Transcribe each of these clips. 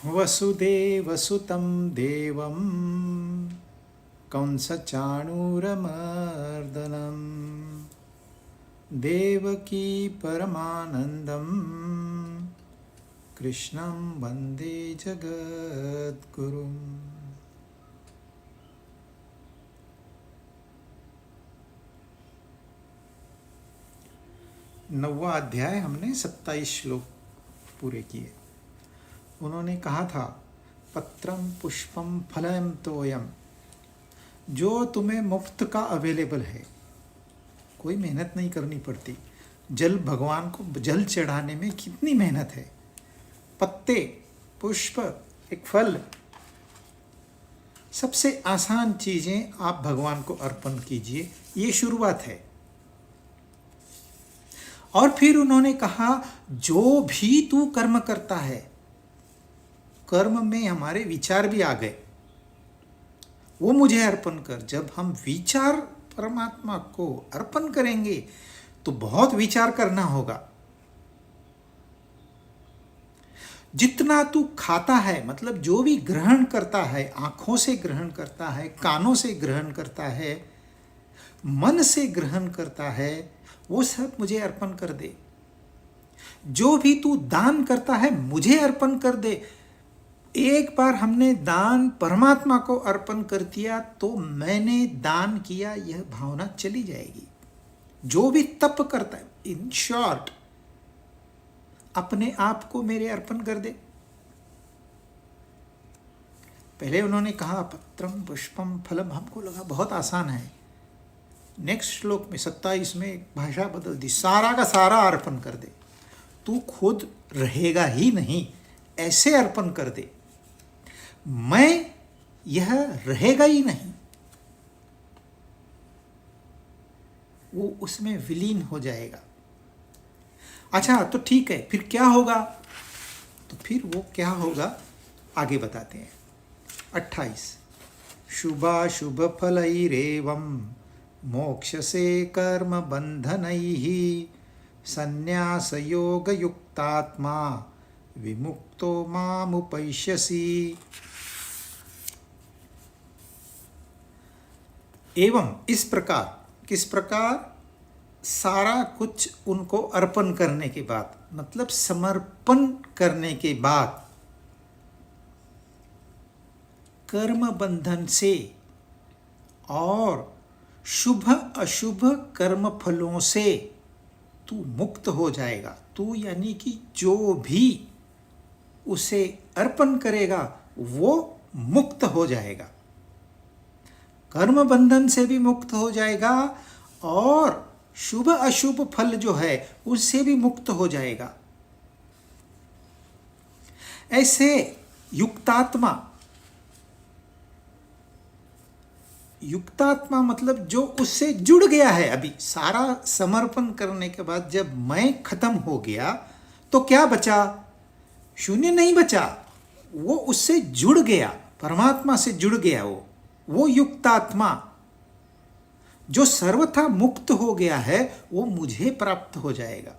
वसुदेवसुतं देवं कंसचाणूरमर्दनं देवकी परमानन्दं कृष्णं वन्दे जगद्गुरुम्। नौवां अध्याय हमने 27 श्लोक पूरे किए। उन्होंने कहा था पत्रम पुष्पम फलम तोयम, जो तुम्हें मुफ्त का अवेलेबल है, कोई मेहनत नहीं करनी पड़ती। जल, भगवान को जल चढ़ाने में कितनी मेहनत है। पत्ते, पुष्प, एक फल, सबसे आसान चीजें आप भगवान को अर्पण कीजिए, ये शुरुआत है। और फिर उन्होंने कहा जो भी तू कर्म करता है, कर्म में हमारे विचार भी आ गए, वो मुझे अर्पण कर। जब हम विचार परमात्मा को अर्पण करेंगे तो बहुत विचार करना होगा। जितना तू खाता है, मतलब जो भी ग्रहण करता है, आंखों से ग्रहण करता है, कानों से ग्रहण करता है, मन से ग्रहण करता है, वो सब मुझे अर्पण कर दे। जो भी तू दान करता है मुझे अर्पण कर दे। एक बार हमने दान परमात्मा को अर्पण कर दिया तो मैंने दान किया, यह भावना चली जाएगी। जो भी तप करता है, इन शॉर्ट, अपने आप को मेरे अर्पण कर दे। पहले उन्होंने कहा पत्रम पुष्पम फलम, हमको लगा बहुत आसान है। नेक्स्ट श्लोक में 27 में भाषा बदल दी, सारा का सारा अर्पण कर दे। तू खुद रहेगा ही नहीं, ऐसे अर्पण कर दे, मैं यह रहेगा ही नहीं, वो उसमें विलीन हो जाएगा। अच्छा तो ठीक है, फिर क्या होगा? तो फिर वो क्या होगा आगे बताते हैं। 28 शुभाशुभ फलैरेवं मोक्षसे कर्म बंधनैः संन्यास योग युक्तात्मा विमुक्तो मामुपैष्यसि। एवं इस प्रकार, किस प्रकार? सारा कुछ उनको अर्पण करने के बाद, मतलब समर्पण करने के बाद, कर्म बंधन से और शुभ अशुभ कर्म फलों से तू मुक्त हो जाएगा। तू यानी कि जो भी उसे अर्पण करेगा वो मुक्त हो जाएगा, कर्म बंधन से भी मुक्त हो जाएगा और शुभ अशुभ फल जो है उससे भी मुक्त हो जाएगा। ऐसे युक्तात्मा, युक्तात्मा मतलब जो उससे जुड़ गया है। अभी सारा समर्पण करने के बाद जब मैं खत्म हो गया तो क्या बचा? शून्य नहीं बचा, वो उससे जुड़ गया, परमात्मा से जुड़ गया। वो युक्तात्मा जो सर्वथा मुक्त हो गया है वो मुझे प्राप्त हो जाएगा।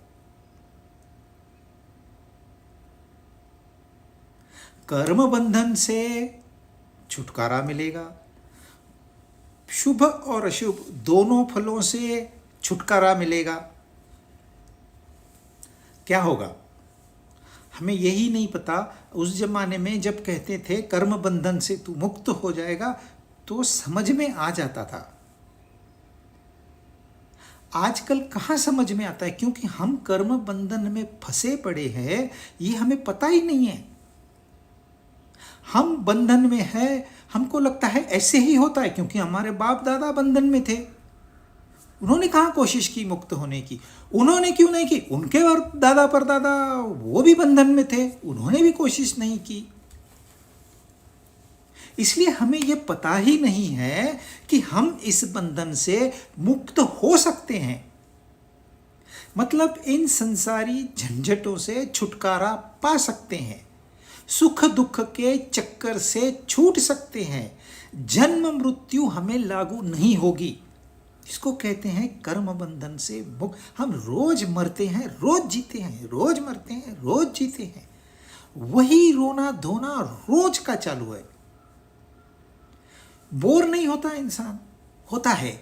कर्म बंधन से छुटकारा मिलेगा, शुभ और अशुभ दोनों फलों से छुटकारा मिलेगा। क्या होगा हमें यही नहीं पता। उस जमाने में जब कहते थे कर्म बंधन से तू मुक्त हो जाएगा तो समझ में आ जाता था। आजकल कहाँ समझ में आता है, क्योंकि हम कर्म बंधन में फंसे पड़े हैं, ये हमें पता ही नहीं है। हम बंधन में है, हमको लगता है ऐसे ही होता है क्योंकि हमारे बाप दादा बंधन में थे। उन्होंने कहाँ कोशिश की मुक्त होने की? उन्होंने क्यों नहीं की? उनके दादा परदादा वो भी बंधन में थे, उन्होंने भी कोशिश नहीं की। इसलिए हमें ये पता ही नहीं है कि हम इस बंधन से मुक्त हो सकते हैं। मतलब इन संसारी झंझटों से छुटकारा पा सकते हैं, सुख दुख के चक्कर से छूट सकते हैं, जन्म मृत्यु हमें लागू नहीं होगी। इसको कहते हैं कर्म बंधन से मुक्त। हम रोज मरते हैं, रोज जीते हैं, रोज मरते हैं, रोज जीते हैं। वही रोना धोना रोज का चालू है। बोर नहीं होता इंसान, होता है,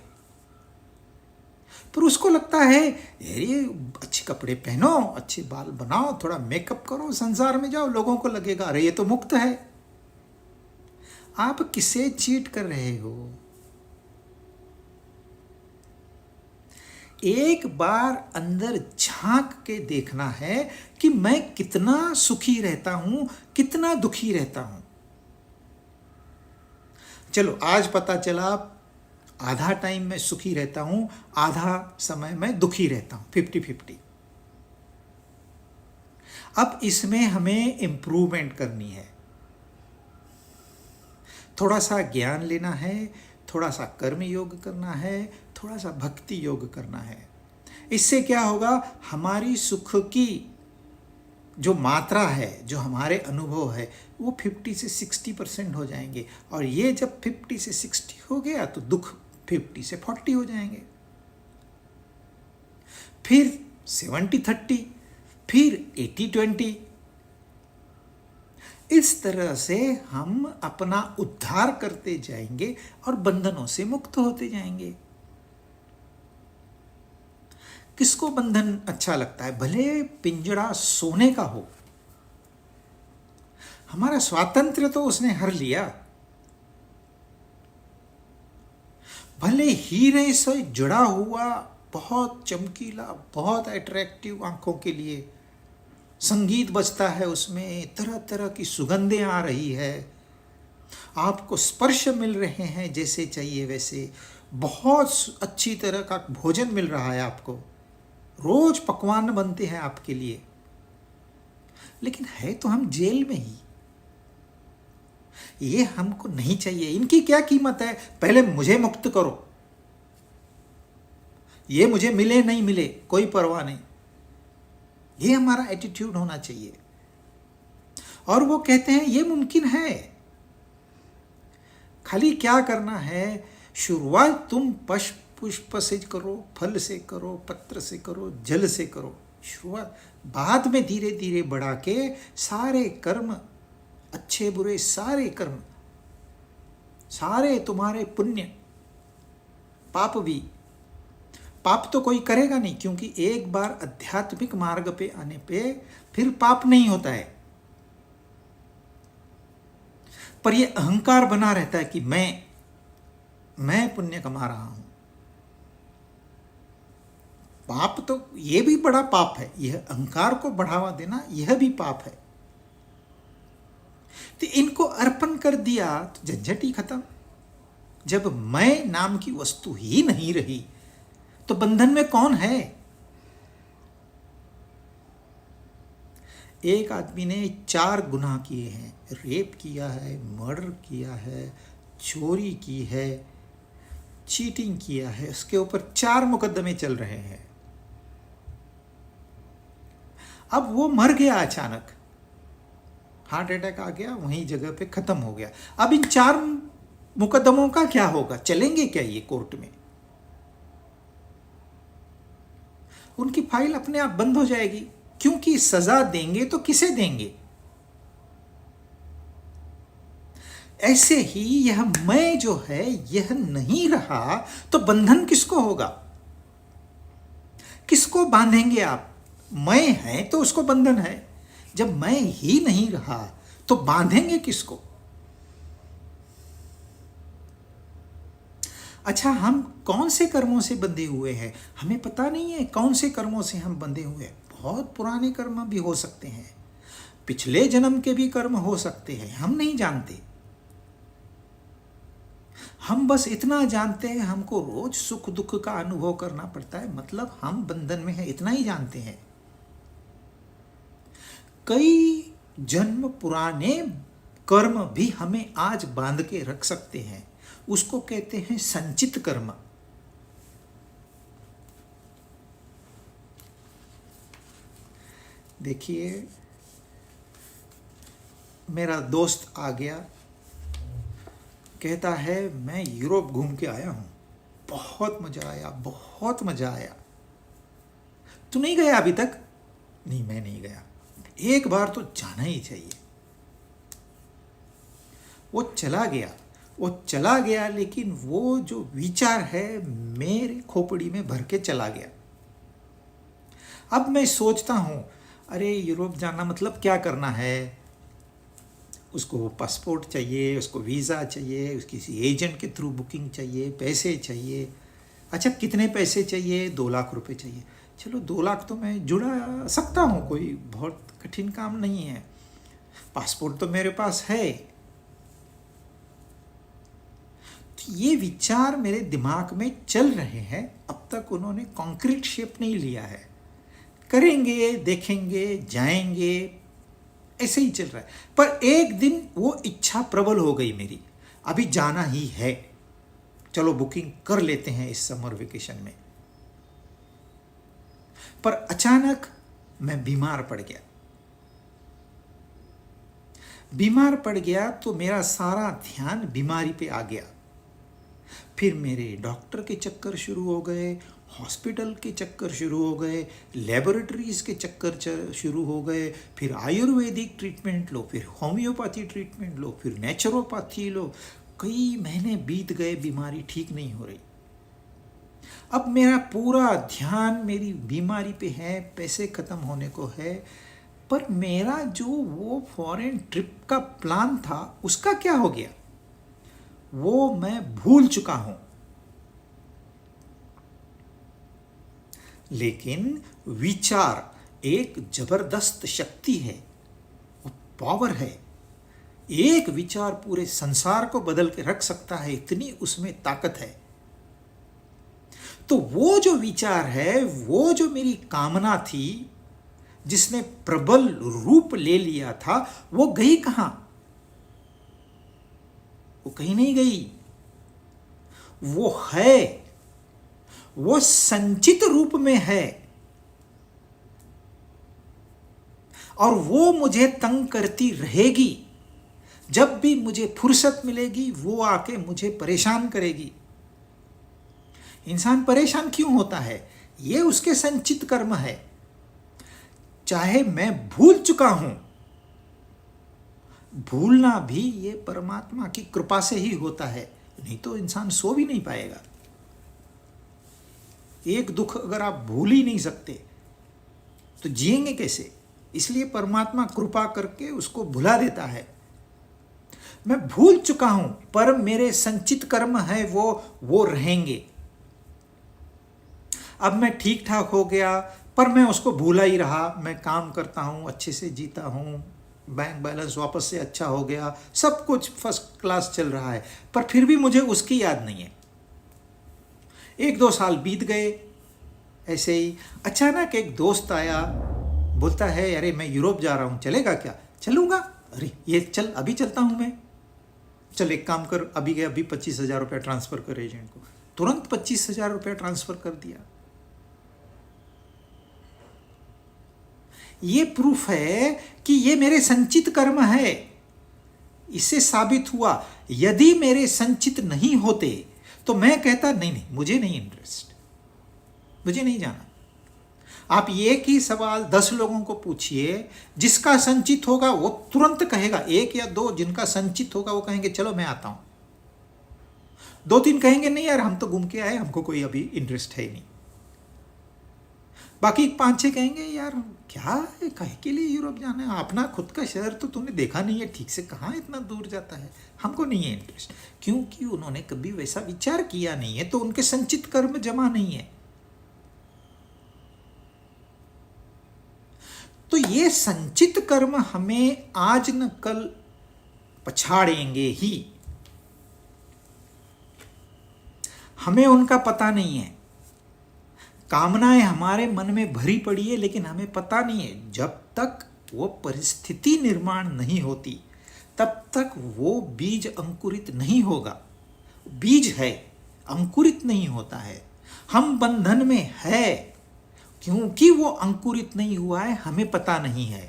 पर उसको लगता है ये अच्छे कपड़े पहनो, अच्छे बाल बनाओ, थोड़ा मेकअप करो, संसार में जाओ, लोगों को लगेगा अरे ये तो मुक्त है। आप किसे चीट कर रहे हो? एक बार अंदर झांक के देखना है कि मैं कितना सुखी रहता हूं, कितना दुखी रहता हूं। चलो आज पता चला आधा टाइम मैं सुखी रहता हूं, आधा समय मैं दुखी रहता हूं, 50-50। अब इसमें हमें इंप्रूवमेंट करनी है, थोड़ा सा ज्ञान लेना है, थोड़ा सा कर्म योग करना है, थोड़ा सा भक्ति योग करना है। इससे क्या होगा, हमारी सुख की जो मात्रा है, जो हमारे अनुभव है, वो 50 से 60% हो जाएंगे। और ये जब 50 से 60 हो गया तो दुख 50 से 40 हो जाएंगे, फिर 70-30, फिर 80-20। इस तरह से हम अपना उद्धार करते जाएंगे और बंधनों से मुक्त होते जाएंगे। किसको बंधन अच्छा लगता है? भले पिंजरा सोने का हो, हमारा स्वातंत्र्य तो उसने हर लिया। भले हीरे से जुड़ा हुआ, बहुत चमकीला, बहुत अट्रैक्टिव आंखों के लिए, संगीत बजता है उसमें, तरह तरह की सुगंधें आ रही है, आपको स्पर्श मिल रहे हैं जैसे चाहिए वैसे, बहुत अच्छी तरह का भोजन मिल रहा है आपको, रोज पकवान बनते हैं आपके लिए, लेकिन है तो हम जेल में ही। ये हमको नहीं चाहिए। इनकी क्या कीमत है? पहले मुझे मुक्त करो, ये मुझे मिले नहीं मिले कोई परवाह नहीं, ये हमारा एटीट्यूड होना चाहिए। और वो कहते हैं ये मुमकिन है, खाली क्या करना है, शुरुआत तुम पुष्प से करो, फल से करो, पत्र से करो, जल से करो शुरुआत, बाद में धीरे धीरे बढ़ा के सारे कर्म, अच्छे बुरे सारे कर्म, सारे तुम्हारे पुण्य, पाप भी, पाप तो कोई करेगा नहीं, क्योंकि एक बार आध्यात्मिक मार्ग पे आने पे फिर पाप नहीं होता है। पर ये अहंकार बना रहता है कि मैं पुण्य कमा रहा हूं। पाप तो ये भी बड़ा पाप है, यह अहंकार को बढ़ावा देना यह भी पाप है। तो इनको अर्पण कर दिया तो झंझट ही खत्म। जब मैं नाम की वस्तु ही नहीं रही तो बंधन में कौन है? एक आदमी ने 4 गुनाह किए हैं, रेप किया है, मर्डर किया है, चोरी की है, चीटिंग किया है, उसके ऊपर 4 मुकदमे चल रहे हैं। अब वो मर गया, अचानक हार्ट अटैक आ गया, वहीं जगह पे खत्म हो गया। अब इन 4 मुकदमों का क्या होगा? चलेंगे क्या ये कोर्ट में? उनकी फाइल अपने आप बंद हो जाएगी, क्योंकि सजा देंगे तो किसे देंगे? ऐसे ही यह मैं जो है यह नहीं रहा तो बंधन किसको होगा? किसको बांधेंगे आप? मैं है तो उसको बंधन है, जब मैं ही नहीं रहा तो बांधेंगे किसको? अच्छा, हम कौन से कर्मों से बंधे हुए हैं? हमें पता नहीं है कौन से कर्मों से हम बंधे हुए हैं। बहुत पुराने कर्म भी हो सकते हैं, पिछले जन्म के भी कर्म हो सकते हैं, हम नहीं जानते। हम बस इतना जानते हैं हमको रोज सुख दुख का अनुभव करना पड़ता है, मतलब हम बंधन में हैं, इतना ही जानते हैं। कई जन्म पुराने कर्म भी हमें आज बांध के रख सकते हैं, उसको कहते हैं संचित कर्म। देखिए, मेरा दोस्त आ गया, कहता है मैं यूरोप घूम के आया हूं, बहुत मजा आया, बहुत मजा आया। तू नहीं गया अभी तक? नहीं, मैं नहीं गया। एक बार तो जाना ही चाहिए। वो चला गया, वो चला गया, लेकिन वो जो विचार है मेरे खोपड़ी में भर के चला गया। अब मैं सोचता हूँ, अरे यूरोप जाना मतलब क्या करना है? उसको पासपोर्ट चाहिए, उसको वीज़ा चाहिए, किसी एजेंट के थ्रू बुकिंग चाहिए, पैसे चाहिए। अच्छा कितने पैसे चाहिए? 2 लाख रुपए चाहिए। चलो 2 लाख तो मैं जुड़ा सकता हूँ, कोई बहुत कठिन काम नहीं है। पासपोर्ट तो मेरे पास है। तो ये विचार मेरे दिमाग में चल रहे हैं, अब तक उन्होंने कॉन्क्रीट शेप नहीं लिया है। करेंगे, देखेंगे, जाएंगे, ऐसे ही चल रहा है। पर एक दिन वो इच्छा प्रबल हो गई मेरी, अभी जाना ही है, चलो बुकिंग कर लेते हैं इस समर वेकेशन में। पर अचानक मैं बीमार पड़ गया। बीमार पड़ गया तो मेरा सारा ध्यान बीमारी पे आ गया। फिर मेरे डॉक्टर के चक्कर शुरू हो गए, हॉस्पिटल के चक्कर शुरू हो गए, लेबोरेटरीज के चक्कर शुरू हो गए, फिर आयुर्वेदिक ट्रीटमेंट लो, फिर होम्योपैथी ट्रीटमेंट लो, फिर नेचुरोपैथी लो। कई महीने बीत गए, बीमारी ठीक नहीं हो रही। अब मेरा पूरा ध्यान मेरी बीमारी पे है, पैसे खत्म होने को है। पर मेरा जो वो फॉरेन ट्रिप का प्लान था उसका क्या हो गया, वो मैं भूल चुका हूं। लेकिन विचार एक जबरदस्त शक्ति है, वो पावर है। एक विचार पूरे संसार को बदल के रख सकता है, इतनी उसमें ताकत है। तो वो जो विचार है, वो जो मेरी कामना थी, जिसने प्रबल रूप ले लिया था, वो गई कहां? वो कहीं नहीं गई। वो है, वो संचित रूप में है, और वो मुझे तंग करती रहेगी। जब भी मुझे फुर्सत मिलेगी वो आके मुझे परेशान करेगी। इंसान परेशान क्यों होता है? ये उसके संचित कर्म है। चाहे मैं भूल चुका हूं, भूलना भी ये परमात्मा की कृपा से ही होता है, नहीं तो इंसान सो भी नहीं पाएगा। एक दुख अगर आप भूल ही नहीं सकते तो जिएंगे कैसे? इसलिए परमात्मा कृपा करके उसको भुला देता है। मैं भूल चुका हूं, पर मेरे संचित कर्म है, वो रहेंगे। अब मैं ठीक ठाक हो गया, पर मैं उसको भूला ही रहा। मैं काम करता हूं, अच्छे से जीता हूं, बैंक बैलेंस वापस से अच्छा हो गया, सब कुछ फर्स्ट क्लास चल रहा है, पर फिर भी मुझे उसकी याद नहीं है। 1-2 साल बीत गए ऐसे ही। अचानक एक दोस्त आया, बोलता है अरे मैं यूरोप जा रहा हूँ, चलेगा क्या? चलूँगा। अरे ये चल, अभी चलता हूँ मैं। चल एक काम कर, अभी गया, अभी 25,000 रुपया ट्रांसफ़र कर एजेंट को। तुरंत 25,000 रुपया ट्रांसफ़र कर दिया। ये प्रूफ है कि ये मेरे संचित कर्म है। इससे साबित हुआ, यदि मेरे संचित नहीं होते तो मैं कहता नहीं, मुझे नहीं इंटरेस्ट, मुझे नहीं जाना। आप एक ही सवाल 10 लोगों को पूछिए, जिसका संचित होगा वो तुरंत कहेगा। 1 या 2 जिनका संचित होगा वो कहेंगे चलो मैं आता हूं। 2-3 कहेंगे नहीं यार, हम तो घूम के आए, हमको कोई अभी इंटरेस्ट है ही नहीं। बाकी 5-6 कहेंगे यार क्या है, कहे के लिए यूरोप जाना है, अपना खुद का शहर तो तूने देखा नहीं है ठीक से, कहाँ इतना दूर जाता है, हमको नहीं है इंटरेस्ट। क्योंकि उन्होंने कभी वैसा विचार किया नहीं है, तो उनके संचित कर्म जमा नहीं है। तो ये संचित कर्म हमें आज न कल पछाड़ेंगे ही। हमें उनका पता नहीं है। कामनाएं हमारे मन में भरी पड़ी है, लेकिन हमें पता नहीं है। जब तक वो परिस्थिति निर्माण नहीं होती तब तक वो बीज अंकुरित नहीं होगा। बीज है, अंकुरित नहीं होता है। हम बंधन में है, क्योंकि वो अंकुरित नहीं हुआ है, हमें पता नहीं है।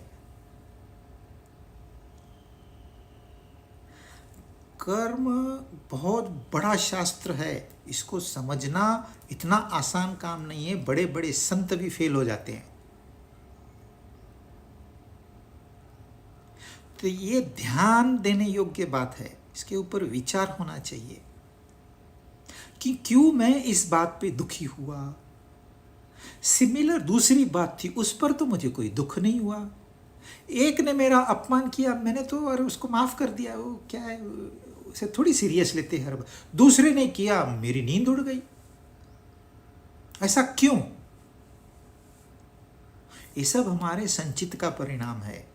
कर्म बहुत बड़ा शास्त्र है, इसको समझना इतना आसान काम नहीं है। बड़े बड़े संत भी फेल हो जाते हैं। तो ये ध्यान देने योग्य बात है, इसके ऊपर विचार होना चाहिए कि क्यों मैं इस बात पे दुखी हुआ। सिमिलर दूसरी बात थी, उस पर तो मुझे कोई दुख नहीं हुआ। एक ने मेरा अपमान किया, मैंने तो और उसको माफ कर दिया, वो क्या है, उसे थोड़ी सीरियस लेते हर बार। दूसरे ने किया, मेरी नींद उड़ गई। ऐसा क्यों? ये सब हमारे संचित का परिणाम है।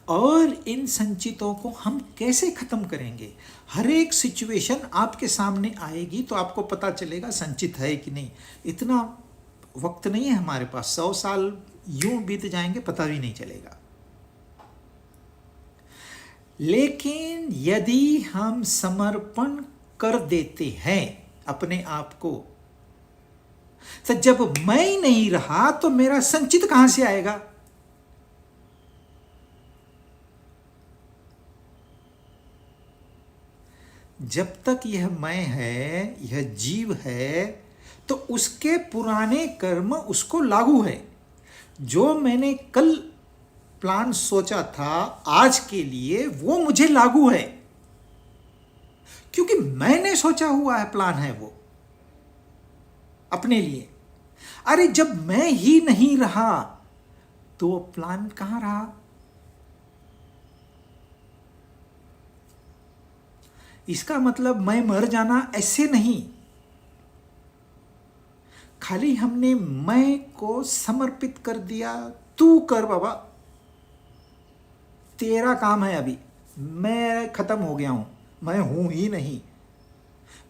और इन संचितों को हम कैसे खत्म करेंगे? हर एक सिचुएशन आपके सामने आएगी तो आपको पता चलेगा संचित है कि नहीं। इतना वक्त नहीं है हमारे पास, 100 साल यूं बीत जाएंगे पता भी नहीं चलेगा। लेकिन यदि हम समर्पण कर देते हैं अपने आप को, तो जब मैं ही नहीं रहा तो मेरा संचित कहां से आएगा? जब तक यह मैं है, यह जीव है, तो उसके पुराने कर्म उसको लागू है। जो मैंने कल प्लान सोचा था आज के लिए, वो मुझे लागू है, क्योंकि मैंने सोचा हुआ है, प्लान है वो अपने लिए। अरे जब मैं ही नहीं रहा तो प्लान कहां रहा? इसका मतलब मैं मर जाना ऐसे नहीं, खाली हमने मैं को समर्पित कर दिया। तू कर बाबा, तेरा काम है, अभी मैं खत्म हो गया हूं, मैं हूं ही नहीं,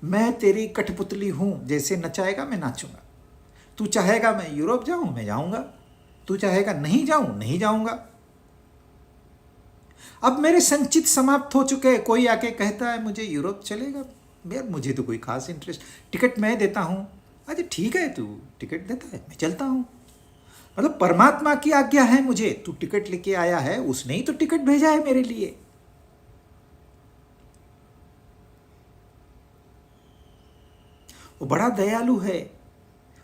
मैं तेरी कठपुतली हूं। जैसे नचाएगा मैं नाचूंगा, तू चाहेगा मैं यूरोप जाऊं मैं जाऊंगा, तू चाहेगा नहीं जाऊं नहीं जाऊंगा। अब मेरे संचित समाप्त हो चुके हैं। कोई आके कहता है मुझे यूरोप चलेगा, यार मुझे तो कोई खास इंटरेस्ट, टिकट मैं देता हूं। अच्छा ठीक है, तू टिकट देता है, मैं चलता हूं। मतलब परमात्मा की आज्ञा है मुझे, तू टिकट लेके आया है, उसने ही तो टिकट भेजा है मेरे लिए। वो बड़ा दयालु है,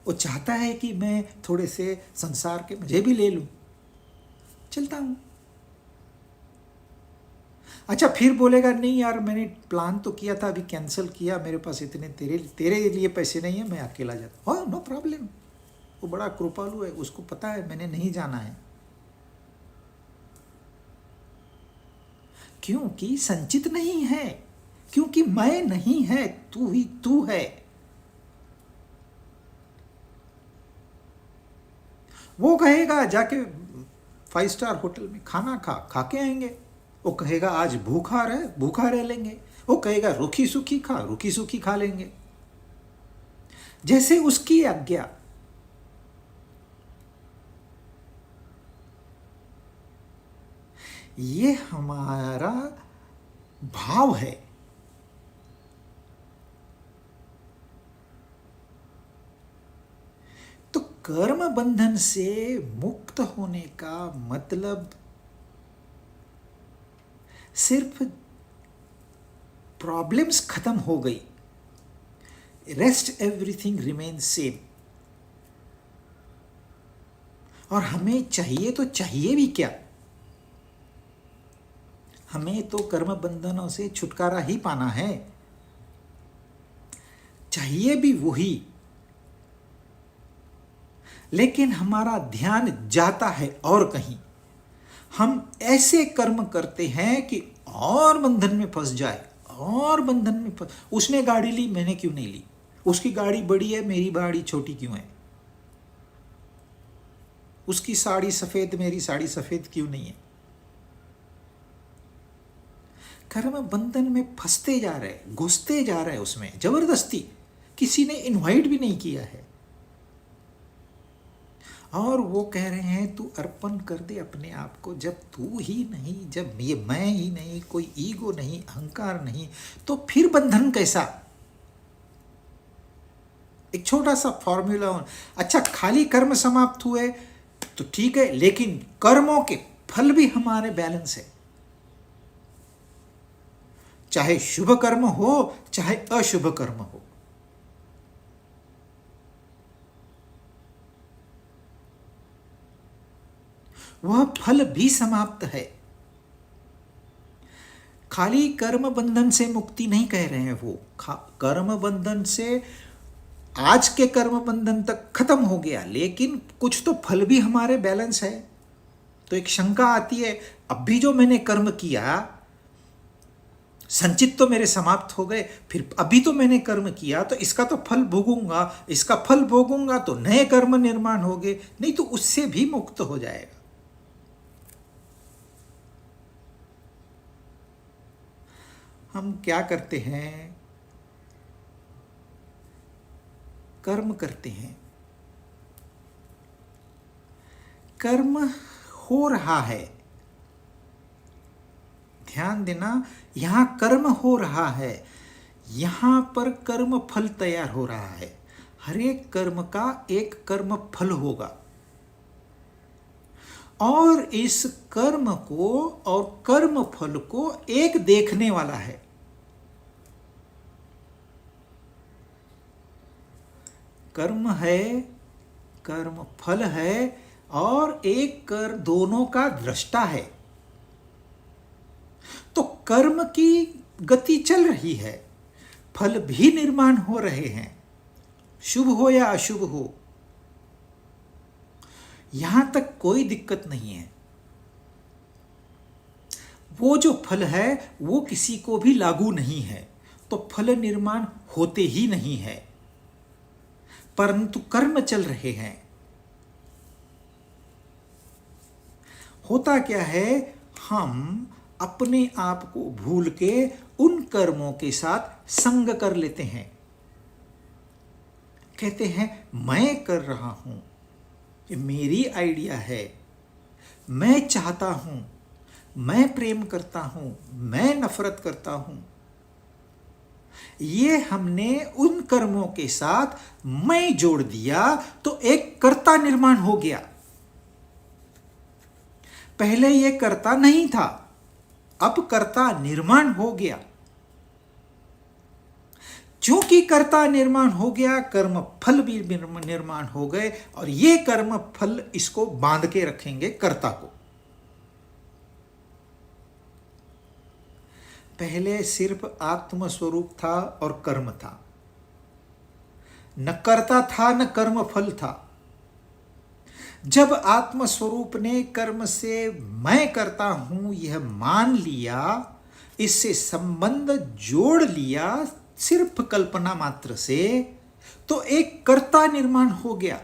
वो चाहता है कि मैं थोड़े से संसार के मजे भी ले लूं, चलता हूं। अच्छा फिर बोलेगा नहीं यार, मैंने प्लान तो किया था, अभी कैंसिल किया, मेरे पास इतने तेरे लिए पैसे नहीं है, मैं अकेला जाता हूँ। नो प्रॉब्लम, वो बड़ा कृपालु है, उसको पता है मैंने नहीं जाना है, क्योंकि संचित नहीं है, क्योंकि मैं नहीं है, तू ही तू है। वो कहेगा जाके 5 स्टार होटल में खाना खा के आएंगे, वो कहेगा आज भूखा रह लेंगे, वो कहेगा रूखी सूखी खा लेंगे, जैसे उसकी आज्ञा। ये हमारा भाव है। तो कर्म बंधन से मुक्त होने का मतलब सिर्फ प्रॉब्लम्स खत्म हो गई, रेस्ट एवरीथिंग रिमेन सेम। और हमें चाहिए तो चाहिए भी क्या? हमें तो कर्म बंधनों से छुटकारा ही पाना है, चाहिए भी वही। लेकिन हमारा ध्यान जाता है और कहीं, हम ऐसे कर्म करते हैं कि और बंधन में फंस जाए, और बंधन में फंस। उसने गाड़ी ली, मैंने क्यों नहीं ली? उसकी गाड़ी बड़ी है, मेरी गाड़ी छोटी क्यों है? उसकी साड़ी सफेद, मेरी साड़ी सफेद क्यों नहीं है? कर्म बंधन में फंसते जा रहे, घुसते जा रहे उसमें जबरदस्ती, किसी ने इनवाइट भी नहीं किया है। और वो कह रहे हैं तू अर्पण कर दे अपने आप को। जब तू ही नहीं, जब ये मैं ही नहीं, कोई ईगो नहीं, अहंकार नहीं, तो फिर बंधन कैसा? एक छोटा सा फॉर्मूला। अच्छा खाली कर्म समाप्त हुए तो ठीक है, लेकिन कर्मों के फल भी हमारे बैलेंस है, चाहे शुभ कर्म हो चाहे अशुभ कर्म हो। वह फल भी समाप्त है। खाली कर्म बंधन से मुक्ति नहीं कह रहे हैं वो, कर्म बंधन से आज के कर्म बंधन तक खत्म हो गया, लेकिन कुछ तो फल भी हमारे बैलेंस है। तो एक शंका आती है, अब भी जो मैंने कर्म किया, संचित तो मेरे समाप्त हो गए, फिर अभी तो मैंने कर्म किया तो इसका तो फल भोगूंगा, इसका फल भोगूंगा तो नए कर्म निर्माण होंगे, नहीं तो उससे भी मुक्त हो जाएगा। हम क्या करते हैं, कर्म करते हैं, कर्म हो रहा है, ध्यान देना, यहां कर्म हो रहा है, यहां पर कर्म फल तैयार हो रहा है। हर एक कर्म का एक कर्म फल होगा, और इस कर्म को और कर्म फल को एक देखने वाला है। कर्म है, कर्म फल है, और एक दोनों का दृष्टा है। तो कर्म की गति चल रही है, फल भी निर्माण हो रहे हैं, शुभ हो या अशुभ हो, यहां तक कोई दिक्कत नहीं है। वो जो फल है वो किसी को भी लागू नहीं है, तो फल निर्माण होते ही नहीं है, परंतु कर्म चल रहे हैं। होता क्या है, हम अपने आप को भूल के उन कर्मों के साथ संग कर लेते हैं। कहते हैं मैं कर रहा हूं, ये मेरी आइडिया है, मैं चाहता हूं, मैं प्रेम करता हूं, मैं नफरत करता हूं। ये हमने उन कर्मों के साथ मैं जोड़ दिया तो एक कर्ता निर्माण हो गया। पहले ये कर्ता नहीं था, अब कर्ता निर्माण हो गया। क्योंकि कर्ता निर्माण हो गया, कर्म फल भी निर्माण हो गए, और ये कर्म फल इसको बांध के रखेंगे कर्ता को। पहले सिर्फ आत्म स्वरूप था और कर्म था, न कर्ता था न कर्म फल था। जब आत्म स्वरूप ने कर्म से मैं करता हूं यह मान लिया, इससे संबंध जोड़ लिया सिर्फ कल्पना मात्र से, तो एक कर्ता निर्माण हो गया।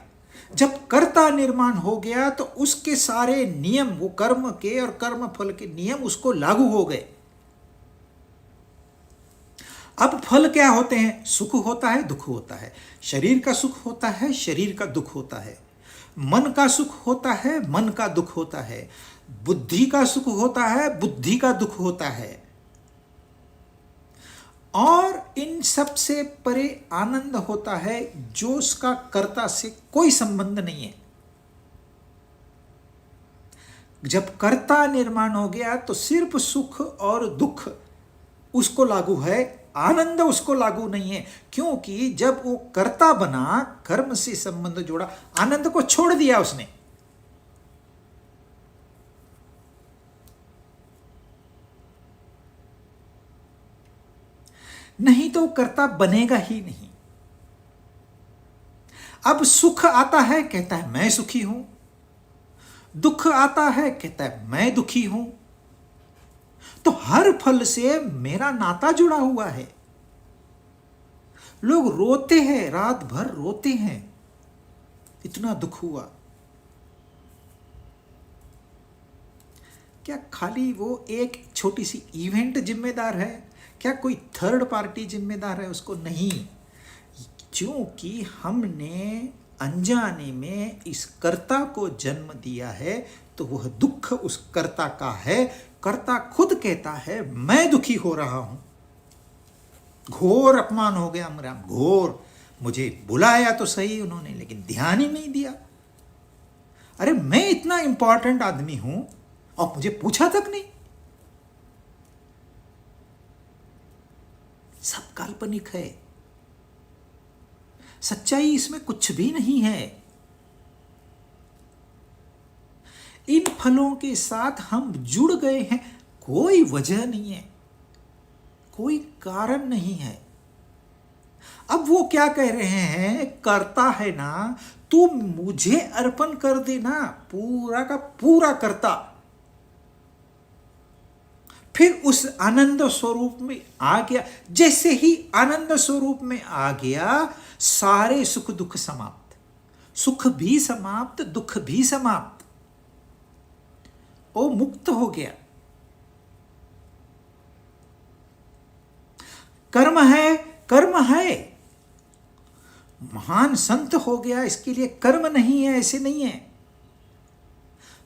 जब कर्ता निर्माण हो गया तो उसके सारे नियम, वो कर्म के और कर्म फल के नियम उसको लागू हो गए। अब फल क्या होते हैं, सुख होता है, दुख होता है, शरीर का सुख होता है, शरीर का दुख होता है, मन का सुख होता है, मन का दुख होता है, बुद्धि का सुख होता है, बुद्धि का दुख होता है, और इन सब से परे आनंद होता है जो उसका कर्ता से कोई संबंध नहीं है। जब कर्ता निर्माण हो गया तो सिर्फ सुख और दुख उसको लागू है, आनंद उसको लागू नहीं है, क्योंकि जब वो कर्ता बना, कर्म से संबंध जोड़ा, आनंद को छोड़ दिया उसने। नहीं तो कर्ता बनेगा ही नहीं। अब सुख आता है, कहता है मैं सुखी हूं, दुख आता है, कहता है मैं दुखी हूं। तो हर फल से मेरा नाता जुड़ा हुआ है। लोग रोते हैं, रात भर रोते हैं, इतना दुख हुआ। क्या खाली वो एक छोटी सी इवेंट जिम्मेदार है? क्या कोई थर्ड पार्टी जिम्मेदार है उसको? नहीं, क्योंकि हमने अनजाने में इस कर्ता को जन्म दिया है, तो वह दुख उस कर्ता का है। कर्ता खुद कहता है मैं दुखी हो रहा हूं, घोर अपमान हो गया मेरा, घोर। मुझे बुलाया तो सही उन्होंने, लेकिन ध्यान ही नहीं दिया। अरे मैं इतना इंपॉर्टेंट आदमी हूं और मुझे पूछा तक नहीं। सब काल्पनिक है, सच्चाई इसमें कुछ भी नहीं है। इन फलों के साथ हम जुड़ गए हैं, कोई वजह नहीं है, कोई कारण नहीं है। अब वो क्या कह रहे हैं, करता है ना, तू मुझे अर्पण कर देना, पूरा का पूरा करता। फिर उस आनंद स्वरूप में आ गया। जैसे ही आनंद स्वरूप में आ गया, सारे सुख दुख समाप्त, सुख भी समाप्त, दुख भी समाप्त, वो मुक्त हो गया। कर्म है, कर्म है, महान संत हो गया, इसके लिए कर्म नहीं है ऐसे नहीं है।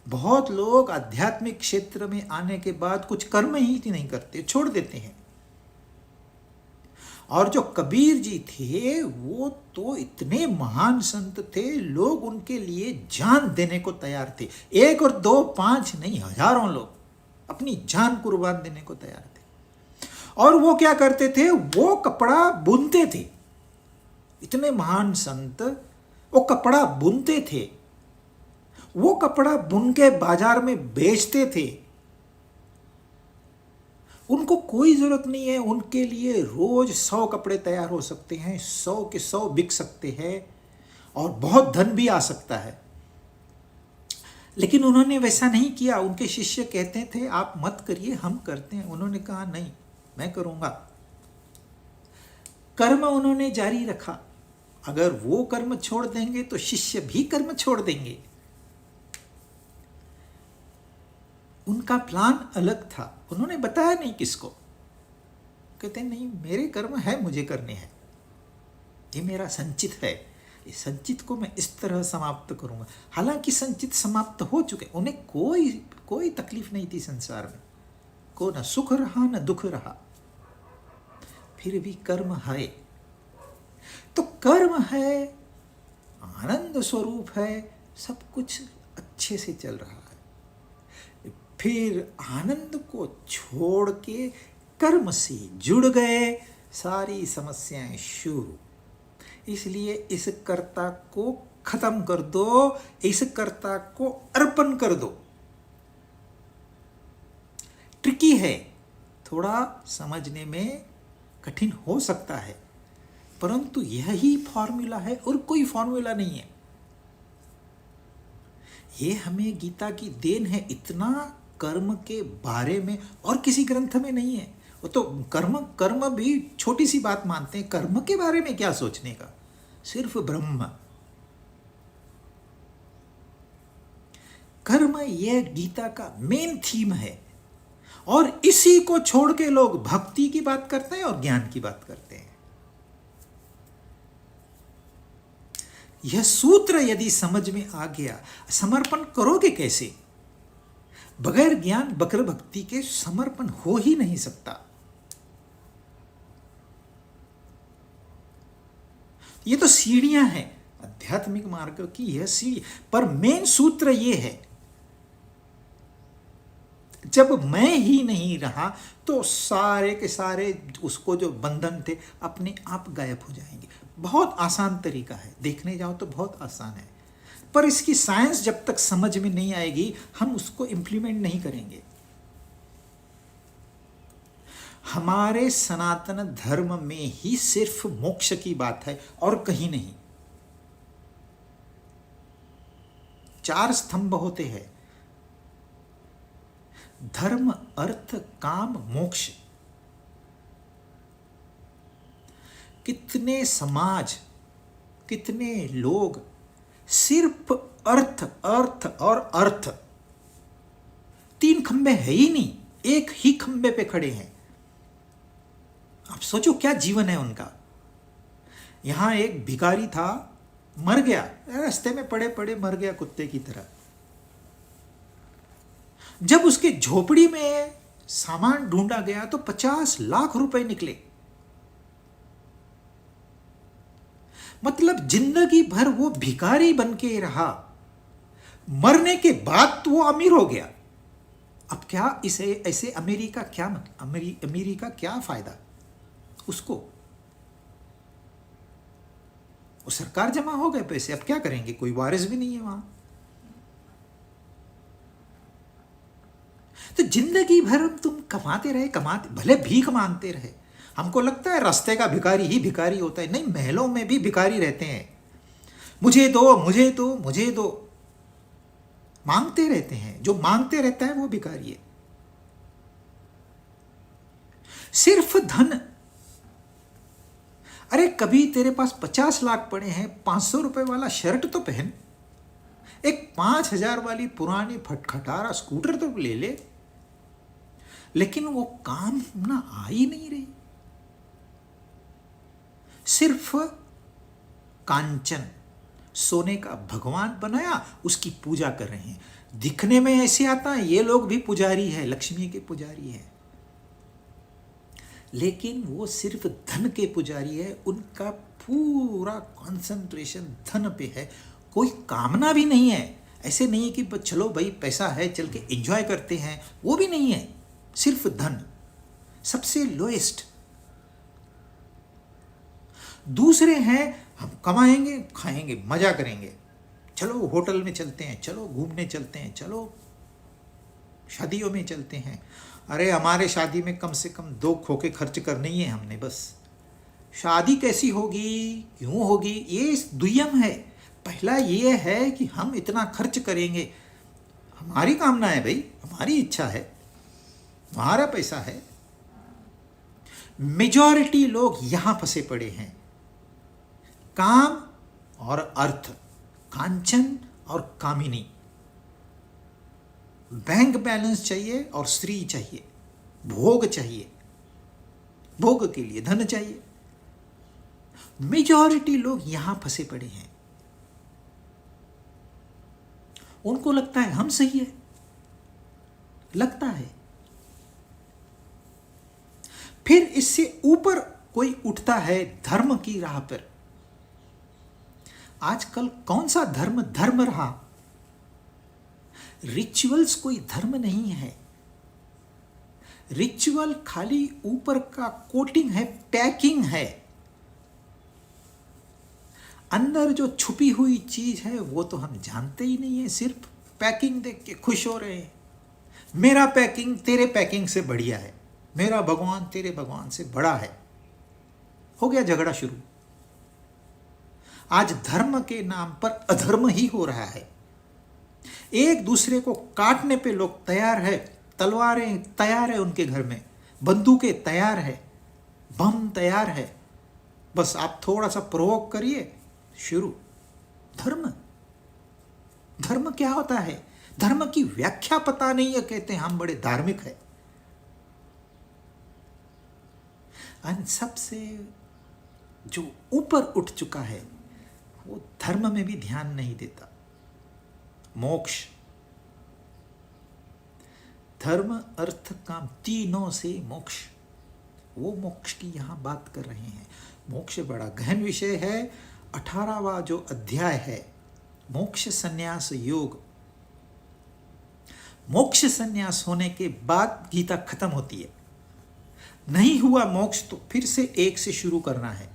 बहुत लोग आध्यात्मिक क्षेत्र में आने के बाद कुछ कर्म ही नहीं करते, छोड़ देते हैं। और जो कबीर जी थे वो तो इतने महान संत थे, लोग उनके लिए जान देने को तैयार थे। एक और दो पांच नहीं, हजारों लोग अपनी जान कुर्बान देने को तैयार थे। और वो क्या करते थे, वो कपड़ा बुनते थे। इतने महान संत वो कपड़ा बुनते थे, वो कपड़ा बुन के बाजार में बेचते थे। उनको कोई जरूरत नहीं है, उनके लिए रोज 100 कपड़े तैयार हो सकते हैं, 100 के 100 बिक सकते हैं और बहुत धन भी आ सकता है। लेकिन उन्होंने वैसा नहीं किया। उनके शिष्य कहते थे आप मत करिए, हम करते हैं। उन्होंने कहा नहीं, मैं करूंगा। कर्म उन्होंने जारी रखा। अगर वो कर्म छोड़ देंगे तो शिष्य भी कर्म छोड़ देंगे। उनका प्लान अलग था, उन्होंने बताया नहीं किसको। कहते नहीं, मेरे कर्म है, मुझे करने हैं, ये मेरा संचित है, इस संचित को मैं इस तरह समाप्त करूंगा। हालांकि संचित समाप्त हो चुके, उन्हें कोई तकलीफ नहीं थी संसार में, को न सुख रहा न दुख रहा, फिर भी कर्म है। तो कर्म है, आनंद स्वरूप है, सब कुछ अच्छे से चल रहा है। फिर आनंद को छोड़ के कर्म से जुड़ गए, सारी समस्याएं शुरू। इसलिए इस कर्ता को खत्म कर दो, इस कर्ता को अर्पण कर दो। ट्रिकी है, थोड़ा समझने में कठिन हो सकता है, परंतु यही फॉर्मूला है और कोई फॉर्मूला नहीं है। ये हमें गीता की देन है। इतना कर्म के बारे में और किसी ग्रंथ में नहीं है। वो तो कर्म भी छोटी सी बात मानते हैं, कर्म के बारे में क्या सोचने का, सिर्फ ब्रह्म। कर्म यह गीता का मेन थीम है और इसी को छोड़ के लोग भक्ति की बात करते हैं और ज्ञान की बात करते हैं। यह सूत्र यदि समझ में आ गया, समर्पण करोगे कैसे? बगैर ज्ञान बगैर भक्ति के समर्पण हो ही नहीं सकता। ये तो सीढ़ियां हैं आध्यात्मिक मार्ग की, यह सीढ़ी। पर मेन सूत्र यह है, जब मैं ही नहीं रहा तो सारे के सारे उसको जो बंधन थे अपने आप गायब हो जाएंगे। बहुत आसान तरीका है, देखने जाओ तो बहुत आसान है, पर इसकी साइंस जब तक समझ में नहीं आएगी हम उसको इंप्लीमेंट नहीं करेंगे। हमारे सनातन धर्म में ही सिर्फ मोक्ष की बात है और कहीं नहीं। 4 स्तंभ होते हैं, धर्म, अर्थ, काम, मोक्ष। कितने समाज, कितने लोग सिर्फ अर्थ अर्थ और अर्थ, 3 खंबे है ही नहीं, एक ही खंबे पे खड़े हैं। आप सोचो क्या जीवन है उनका। यहां एक भिखारी था, मर गया, रास्ते में पड़े पड़े मर गया कुत्ते की तरह। जब उसके झोपड़ी में सामान ढूंढा गया तो 50 लाख रुपए निकले। मतलब जिंदगी भर वो भिखारी बन के रहा, मरने के बाद तो वो अमीर हो गया। अब क्या इसे ऐसे अमेरिका क्या अमेरिका क्या फायदा उसको? वो सरकार जमा हो गए पैसे, अब क्या करेंगे, कोई वारिस भी नहीं है वहां। तो जिंदगी भर तुम कमाते रहे, कमाते, भले भीख मांगते रहे। हमको लगता है रास्ते का भिखारी ही भिखारी होता है, नहीं, महलों में भी भिखारी रहते हैं। मुझे दो, मुझे दो, मुझे दो, मांगते रहते हैं। जो मांगते रहता है वो भिखारी है। सिर्फ धन। अरे कभी तेरे पास 50 लाख पड़े हैं, 500 रुपए वाला शर्ट तो पहन, एक 5,000 वाली पुरानी फटखटारा स्कूटर तो ले ले। लेकिन वो काम ना आ ही नहीं रही। सिर्फ कांचन, सोने का भगवान बनाया, उसकी पूजा कर रहे हैं। दिखने में ऐसे आता है ये लोग भी पुजारी है, लक्ष्मी के पुजारी है, लेकिन वो सिर्फ धन के पुजारी है। उनका पूरा कंसंट्रेशन धन पे है, कोई कामना भी नहीं है। ऐसे नहीं है कि चलो भाई पैसा है चल के एंजॉय करते हैं, वो भी नहीं है, सिर्फ धन, सबसे लोएस्ट। दूसरे हैं हम कमाएंगे, खाएंगे, मजा करेंगे, चलो होटल में चलते हैं, चलो घूमने चलते हैं, चलो शादियों में चलते हैं। अरे हमारे शादी में कम से कम 2 खोखे खर्च करने ही है हमने, बस। शादी कैसी होगी, क्यों होगी, ये दुय्यम है। पहला ये है कि हम इतना खर्च करेंगे, हमारी कामना है भाई, हमारी इच्छा है, हमारा पैसा है। मेजॉरिटी लोग यहां फंसे पड़े हैं, काम और अर्थ, कांचन और कामिनी। बैंक बैलेंस चाहिए और स्त्री चाहिए, भोग चाहिए, भोग के लिए धन चाहिए। मेजॉरिटी लोग यहां फंसे पड़े हैं। उनको लगता है हम सही है, लगता है। फिर इससे ऊपर कोई उठता है धर्म की राह पर। आजकल कौन सा धर्म धर्म रहा? रिचुअल्स कोई धर्म नहीं है। रिचुअल खाली ऊपर का कोटिंग है, पैकिंग है। अंदर जो छुपी हुई चीज है वो तो हम जानते ही नहीं है, सिर्फ पैकिंग देख के खुश हो रहे हैं। मेरा पैकिंग तेरे पैकिंग से बढ़िया है, मेरा भगवान तेरे भगवान से बड़ा है। हो गया झगड़ा शुरू। आज धर्म के नाम पर अधर्म ही हो रहा है। एक दूसरे को काटने पे लोग तैयार है, तलवारें तैयार है उनके घर में, बंदूकें तैयार है, बम तैयार है, बस आप थोड़ा सा प्रोवोक करिए, शुरू। धर्म, धर्म क्या होता है? धर्म की व्याख्या पता नहीं है, कहते हैं हम बड़े धार्मिक है। और सबसे जो ऊपर उठ चुका है वो धर्म में भी ध्यान नहीं देता। मोक्ष, धर्म अर्थ काम, तीनों से मोक्ष, वो मोक्ष की यहां बात कर रहे हैं। मोक्ष बड़ा गहन विषय है। 18वां जो अध्याय है, मोक्ष संन्यास योग। मोक्ष संन्यास होने के बाद गीता खत्म होती है। नहीं हुआ मोक्ष तो फिर से एक से शुरू करना है।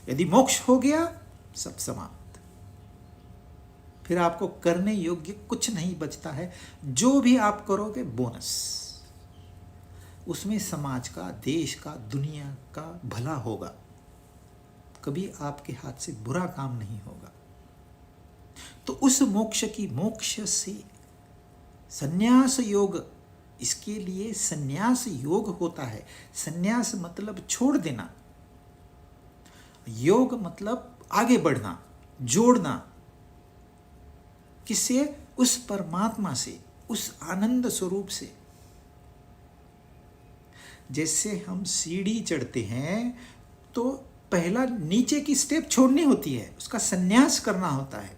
यदि मोक्ष हो गया सब समाप्त, फिर आपको करने योग्य कुछ नहीं बचता है। जो भी आप करोगे बोनस, उसमें समाज का, देश का, दुनिया का भला होगा। कभी आपके हाथ से बुरा काम नहीं होगा। तो उस मोक्ष की, मोक्ष से संन्यास योग, इसके लिए संन्यास योग होता है। संन्यास मतलब छोड़ देना, योग मतलब आगे बढ़ना, जोड़ना। किससे? उस परमात्मा से, उस आनंद स्वरूप से। जैसे हम सीढ़ी चढ़ते हैं तो पहला नीचे की स्टेप छोड़नी होती है, उसका संन्यास करना होता है।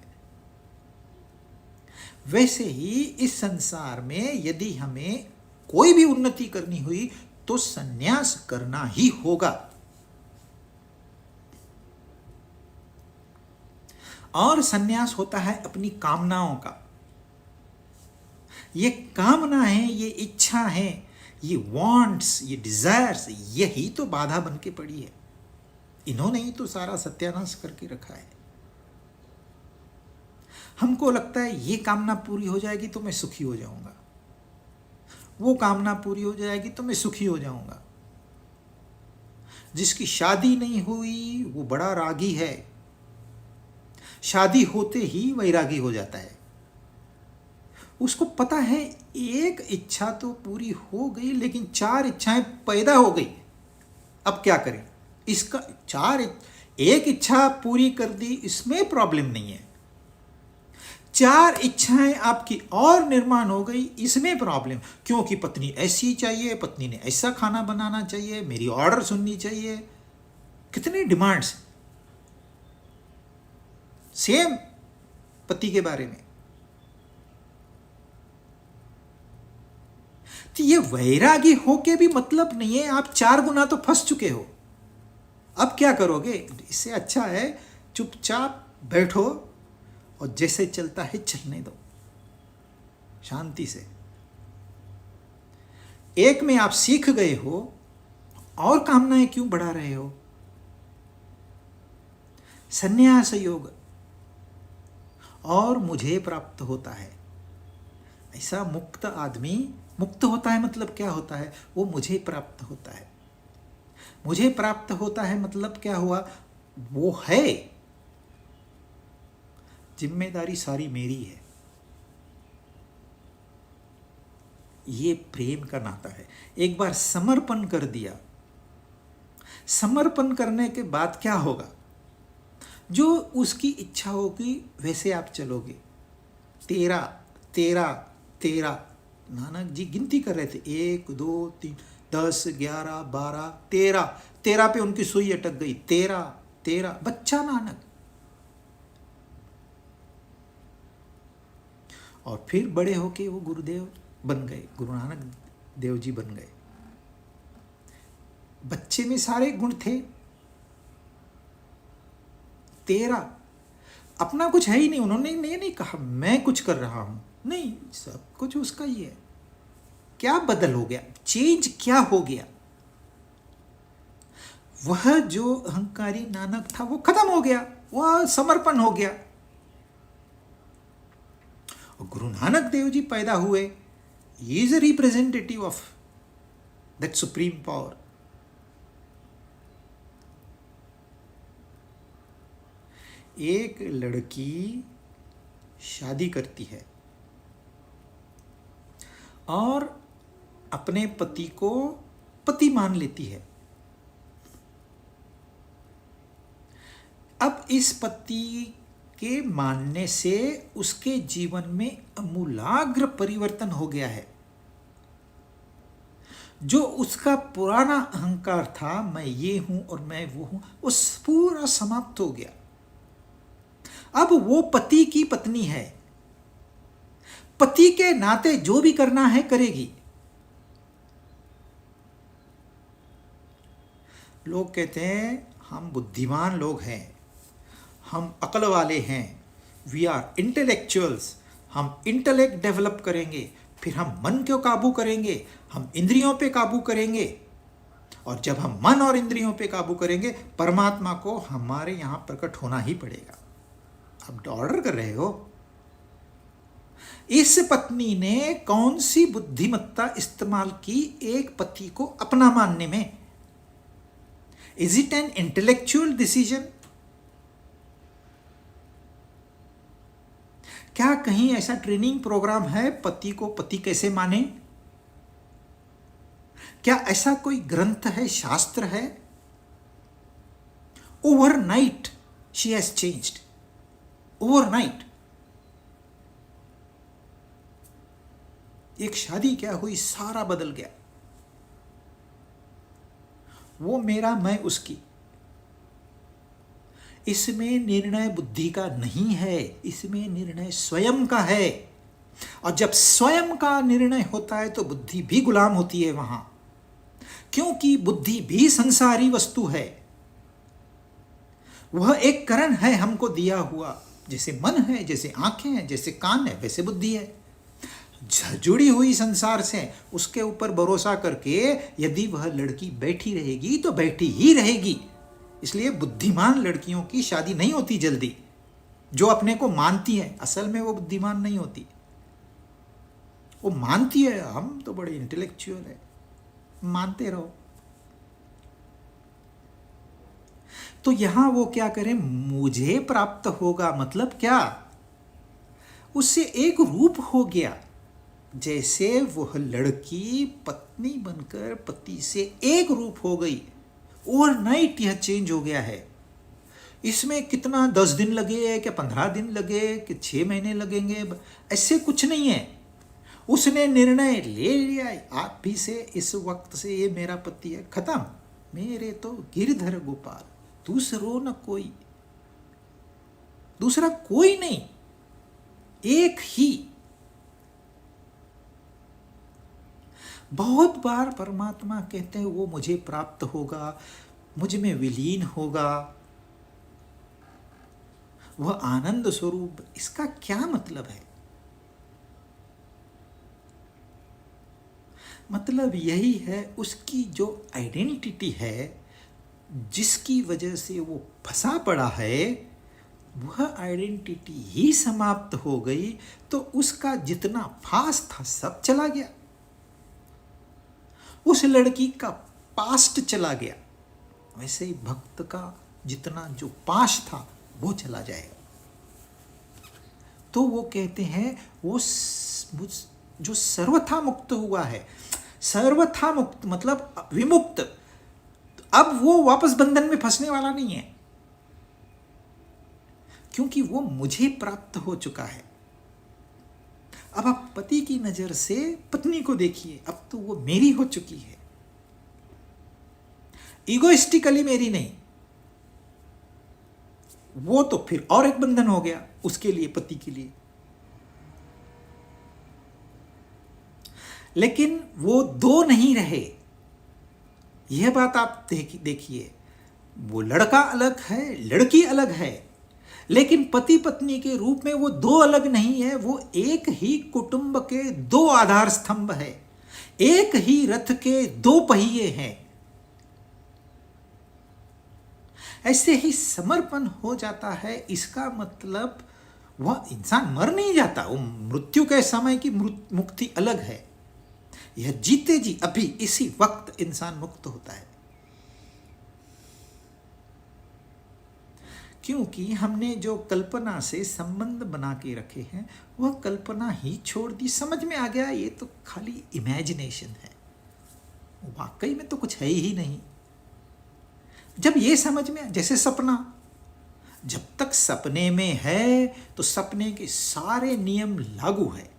वैसे ही इस संसार में यदि हमें कोई भी उन्नति करनी हुई तो संन्यास करना ही होगा। और संन्यास होता है अपनी कामनाओं का। ये कामना है, ये इच्छा है, ये वांट्स, ये डिजायर्स, यही तो बाधा बन के पड़ी है। इन्होंने ही तो सारा सत्यानाश करके रखा है। हमको लगता है ये कामना पूरी हो जाएगी तो मैं सुखी हो जाऊंगा। वो कामना पूरी हो जाएगी तो मैं सुखी हो जाऊंगा। जिसकी शादी नहीं हुई वो बड़ा रागी है, शादी होते ही वैरागी हो जाता है। उसको पता है एक इच्छा तो पूरी हो गई लेकिन 4 इच्छाएं पैदा हो गई, अब क्या करें। इसका एक इच्छा पूरी कर दी, इसमें प्रॉब्लम नहीं है। 4 इच्छाएं आपकी और निर्माण हो गई, इसमें प्रॉब्लम, क्योंकि पत्नी ऐसी चाहिए, पत्नी ने ऐसा खाना बनाना चाहिए, मेरी ऑर्डर सुननी चाहिए, कितने डिमांड्स सेम पति के बारे में। तो ये वैरागी होके भी मतलब नहीं है, आप 4 गुना तो फंस चुके हो। अब क्या करोगे? इससे अच्छा है चुपचाप बैठो और जैसे चलता है चलने दो, शांति से। एक में आप सीख गए हो, और कामनाएं क्यों बढ़ा रहे हो? संन्यास योग और मुझे प्राप्त होता है, ऐसा मुक्त आदमी, मुक्त होता है मतलब क्या होता है? वो मुझे प्राप्त होता है। मुझे प्राप्त होता है मतलब क्या हुआ? वो है, जिम्मेदारी सारी मेरी है। ये प्रेम का नाता है। एक बार समर्पण कर दिया, समर्पण करने के बाद क्या होगा? जो उसकी इच्छा होगी वैसे आप चलोगे। 13 13 13 नानक जी गिनती कर रहे थे, 1 2 3 10 11 12 13 13 पे उनकी सुई अटक गई। 13 13 बच्चा नानक। और फिर बड़े होके वो गुरुदेव बन गए, गुरु नानक देव जी बन गए। बच्चे में सारे गुण थे। 13 अपना कुछ है ही नहीं। उन्होंने ये नहीं कहा मैं कुछ कर रहा हूं, नहीं, सब कुछ उसका ही है। क्या बदल हो गया? चेंज क्या हो गया? वह जो अहंकारी नानक था वो खत्म हो गया, वह समर्पण हो गया। और गुरु नानक देव जी पैदा हुए, he is a representative of that supreme power. एक लड़की शादी करती है और अपने पति को पति मान लेती है। अब इस पति के मानने से उसके जीवन में आमूलाग्र परिवर्तन हो गया है। जो उसका पुराना अहंकार था, मैं ये हूं और मैं वो हूं, उस पूरा समाप्त हो गया। अब वो पति की पत्नी है, पति के नाते जो भी करना है करेगी। लोग कहते हैं हम बुद्धिमान लोग हैं, हम अक्ल वाले हैं, वी आर इंटेलेक्चुअल्स, हम इंटेलेक्ट डेवलप करेंगे, फिर हम मन को काबू करेंगे, हम इंद्रियों पे काबू करेंगे, और जब हम मन और इंद्रियों पे काबू करेंगे परमात्मा को हमारे यहां प्रकट होना ही पड़ेगा। अब ऑर्डर कर रहे हो। इस पत्नी ने कौन सी बुद्धिमत्ता इस्तेमाल की एक पति को अपना मानने में? Is it an intellectual decision? क्या कहीं ऐसा ट्रेनिंग प्रोग्राम है पति को पति कैसे माने? क्या ऐसा कोई ग्रंथ है, शास्त्र है? Overnight she has changed, overnight. एक शादी क्या हुई, सारा बदल गया। वो मेरा, मैं उसकी। इसमें निर्णय बुद्धि का नहीं है, इसमें निर्णय स्वयं का है। और जब स्वयं का निर्णय होता है तो बुद्धि भी गुलाम होती है वहां, क्योंकि बुद्धि भी संसारी वस्तु है। वह एक करण है हमको दिया हुआ, जैसे मन है, जैसे आंखें हैं, जैसे कान है, वैसे बुद्धि है। जुड़ी हुई संसार से, उसके ऊपर भरोसा करके यदि वह लड़की बैठी रहेगी तो बैठी ही रहेगी। इसलिए बुद्धिमान लड़कियों की शादी नहीं होती जल्दी। जो अपने को मानती है, असल में वो बुद्धिमान नहीं होती, वो मानती है हम तो बड़े इंटेलेक्चुअल है, मानते रहो। तो यहां वो क्या करें, मुझे प्राप्त होगा मतलब क्या, उससे एक रूप हो गया। जैसे वह लड़की पत्नी बनकर पति से एक रूप हो गई, ओवरनाइट यह चेंज हो गया है। इसमें कितना 10 दिन लगे, क्या 15 दिन लगे, कि 6 महीने लगेंगे, ऐसे कुछ नहीं है। उसने निर्णय ले लिया, आप भी से इस वक्त से ये मेरा पति है, खत्म, मेरे तो गिरधर गोपाल, दूसरो न कोई, दूसरा कोई नहीं, एक ही। बहुत बार परमात्मा कहते हैं वो मुझे प्राप्त होगा, मुझ में विलीन होगा, वह आनंद स्वरूप। इसका क्या मतलब है? मतलब यही है, उसकी जो आइडेंटिटी है, जिसकी वजह से वो फंसा पड़ा है, वह आइडेंटिटी ही समाप्त हो गई, तो उसका जितना फास्ट था सब चला गया, उस लड़की का पास्ट चला गया। वैसे ही भक्त का जितना जो पास्ट था वो चला जाएगा। तो वो कहते हैं वो जो सर्वथा मुक्त हुआ है, सर्वथा मुक्त मतलब विमुक्त, अब वो वापस बंधन में फंसने वाला नहीं है, क्योंकि वो मुझे प्राप्त हो चुका है। अब आप पति की नजर से पत्नी को देखिए, अब तो वो मेरी हो चुकी है, इगोइस्टिकली मेरी नहीं। वो तो फिर और एक बंधन हो गया उसके लिए, पति के लिए। लेकिन वो दो नहीं रहे, यह बात आप देखिए, वो लड़का अलग है, लड़की अलग है, लेकिन पति पत्नी के रूप में वो दो अलग नहीं है, वो एक ही कुटुंब के दो आधार स्तंभ है, एक ही रथ के दो पहिए हैं। ऐसे ही समर्पण हो जाता है। इसका मतलब वह इंसान मर नहीं जाता, वो मृत्यु के समय की मुक्ति अलग है। यह जीते जी अभी इसी वक्त इंसान मुक्त होता है, क्योंकि हमने जो कल्पना से संबंध बना के रखे हैं वह कल्पना ही छोड़ दी। समझ में आ गया ये तो खाली इमेजिनेशन है, वाकई में तो कुछ है ही नहीं। जब ये समझ में, जैसे सपना, जब तक सपने में है तो सपने के सारे नियम लागू है।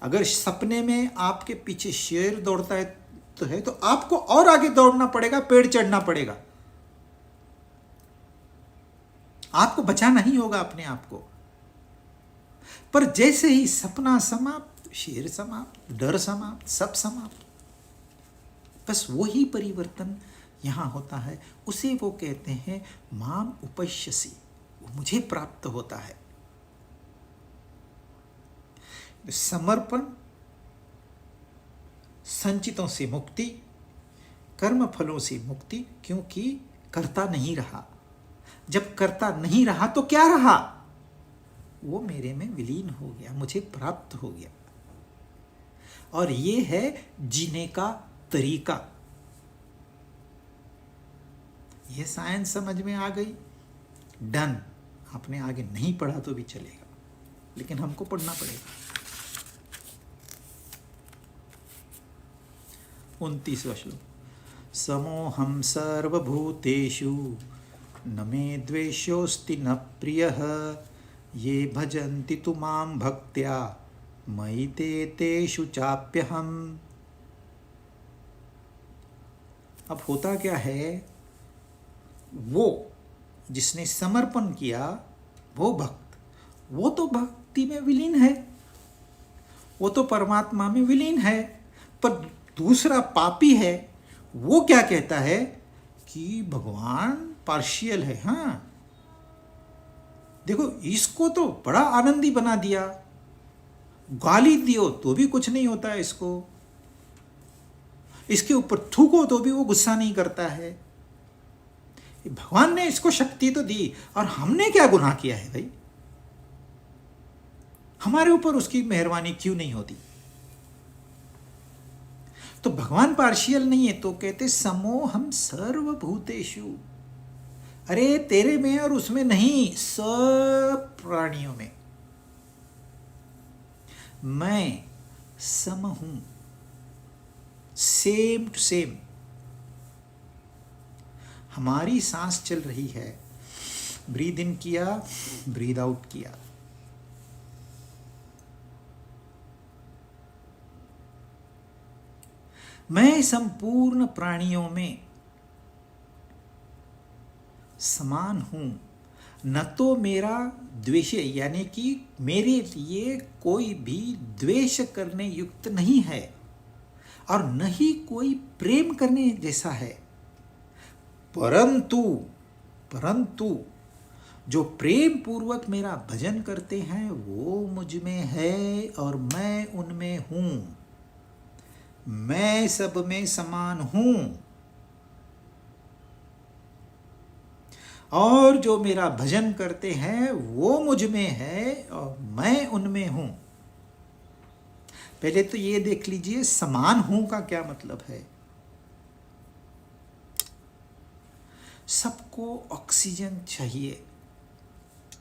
अगर सपने में आपके पीछे शेर दौड़ता है तो आपको और आगे दौड़ना पड़ेगा, पेड़ चढ़ना पड़ेगा, आपको बचाना ही होगा अपने आप को। पर जैसे ही सपना समाप्त, शेर समाप्त, डर समाप्त, सब समाप्त, बस वही परिवर्तन यहां होता है। उसे वो कहते हैं माम उपश्यसि, वो मुझे प्राप्त होता है। समर्पण, संचितों से मुक्ति, कर्म फलों से मुक्ति, क्योंकि करता नहीं रहा। जब करता नहीं रहा तो क्या रहा, वो मेरे में विलीन हो गया, मुझे प्राप्त हो गया। और ये है जीने का तरीका। ये साइंस समझ में आ गई, डन। आपने आगे नहीं पढ़ा तो भी चलेगा, लेकिन हमको पढ़ना पड़ेगा। 29वां श्लोक, समोहम सर्वभूतेषु न मे द्वेषोऽस्ति न प्रियः ये भजन्ति तु मां भक्त्या मयि ते तेषु चाप्यहम्। अब होता क्या है, वो जिसने समर्पण किया वो भक्त, वो तो भक्ति में विलीन है, वो तो परमात्मा में विलीन है। पर दूसरा पापी है, वो क्या कहता है कि भगवान पार्शियल है। हाँ देखो, इसको तो बड़ा आनंदी बना दिया, गाली दियो तो भी कुछ नहीं होता है इसको, इसके ऊपर थूको तो भी वो गुस्सा नहीं करता है। भगवान ने इसको शक्ति तो दी, और हमने क्या गुनाह किया है भाई, हमारे ऊपर उसकी मेहरबानी क्यों नहीं होती। तो भगवान पार्शियल नहीं है, तो कहते समोहम सर्वभूतेषु। अरे तेरे में और उसमें नहीं, सब प्राणियों में मैं सम हूं, सेम टू सेम। हमारी सांस चल रही है, ब्रीद इन किया, ब्रीद आउट किया, मैं संपूर्ण प्राणियों में समान हूं। न तो मेरा द्वेष, यानी कि मेरे लिए कोई भी द्वेष करने युक्त नहीं है, और न ही कोई प्रेम करने जैसा है। परंतु जो प्रेम पूर्वक मेरा भजन करते हैं वो मुझ में है और मैं उनमें हूं। मैं सब में समान हूं, और जो मेरा भजन करते हैं वो मुझ में है और मैं उनमें हूं। पहले तो ये देख लीजिए समान हूं का क्या मतलब है। सबको ऑक्सीजन चाहिए।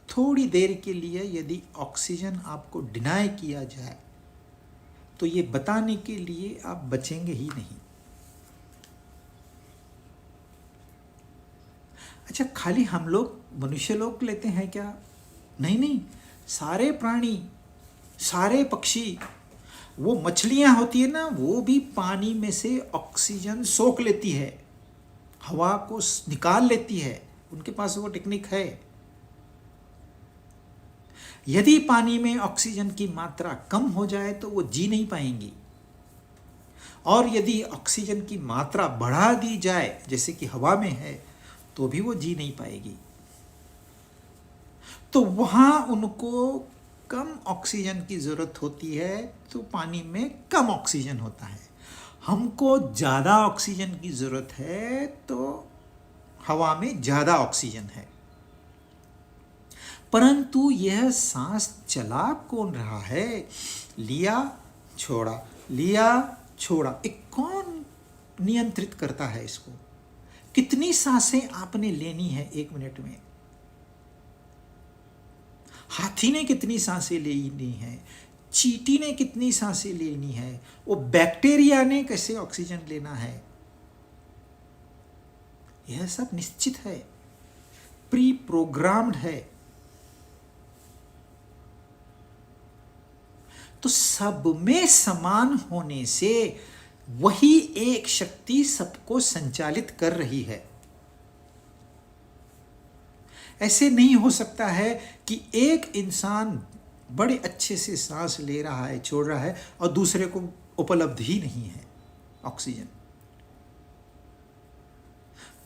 थोड़ी देर के लिए यदि ऑक्सीजन आपको डिनाई किया जाए तो ये बताने के लिए आप बचेंगे ही नहीं। अच्छा, खाली हम लोग मनुष्य लोग लेते हैं क्या? नहीं, सारे प्राणी, सारे पक्षी, वो मछलियां होती है ना, वो भी पानी में से ऑक्सीजन सोख लेती है, हवा को निकाल लेती है, उनके पास वो टेक्निक है। यदि पानी में ऑक्सीजन की मात्रा कम हो जाए तो वो जी नहीं पाएंगी, और यदि ऑक्सीजन की मात्रा बढ़ा दी जाए जैसे कि हवा में है तो भी वो जी नहीं पाएगी। तो वहां उनको कम ऑक्सीजन की जरूरत होती है, तो पानी में कम ऑक्सीजन होता है। हमको ज़्यादा ऑक्सीजन की जरूरत है तो हवा में ज़्यादा ऑक्सीजन है। परंतु यह सांस चला कौन रहा है? लिया छोड़ा, लिया छोड़ा, एक कौन नियंत्रित करता है इसको? कितनी सांसें आपने लेनी है 1 मिनट में? हाथी ने कितनी सांसें लेनी है? चींटी ने कितनी सांसें लेनी है? वो बैक्टीरिया ने कैसे ऑक्सीजन लेना है? यह सब निश्चित है, प्री प्रोग्राम्ड है। तो सब में समान होने से वही एक शक्ति सबको संचालित कर रही है। ऐसे नहीं हो सकता है कि एक इंसान बड़े अच्छे से सांस ले रहा है, छोड़ रहा है, और दूसरे को उपलब्ध ही नहीं है ऑक्सीजन।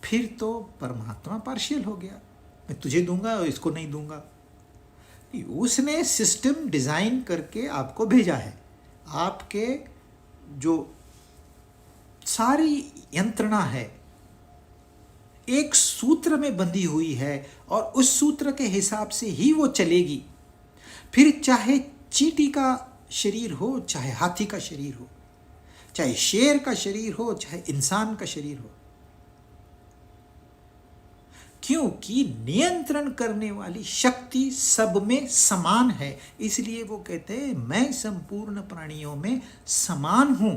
फिर तो परमात्मा पार्शियल हो गया, मैं तुझे दूंगा और इसको नहीं दूंगा। उसने सिस्टम डिजाइन करके आपको भेजा है, आपके जो सारी यंत्रणा है एक सूत्र में बंधी हुई है, और उस सूत्र के हिसाब से ही वो चलेगी। फिर चाहे चींटी का शरीर हो, चाहे हाथी का शरीर हो, चाहे शेर का शरीर हो, चाहे इंसान का शरीर हो, क्योंकि नियंत्रण करने वाली शक्ति सब में समान है। इसलिए वो कहते हैं मैं संपूर्ण प्राणियों में समान हूं।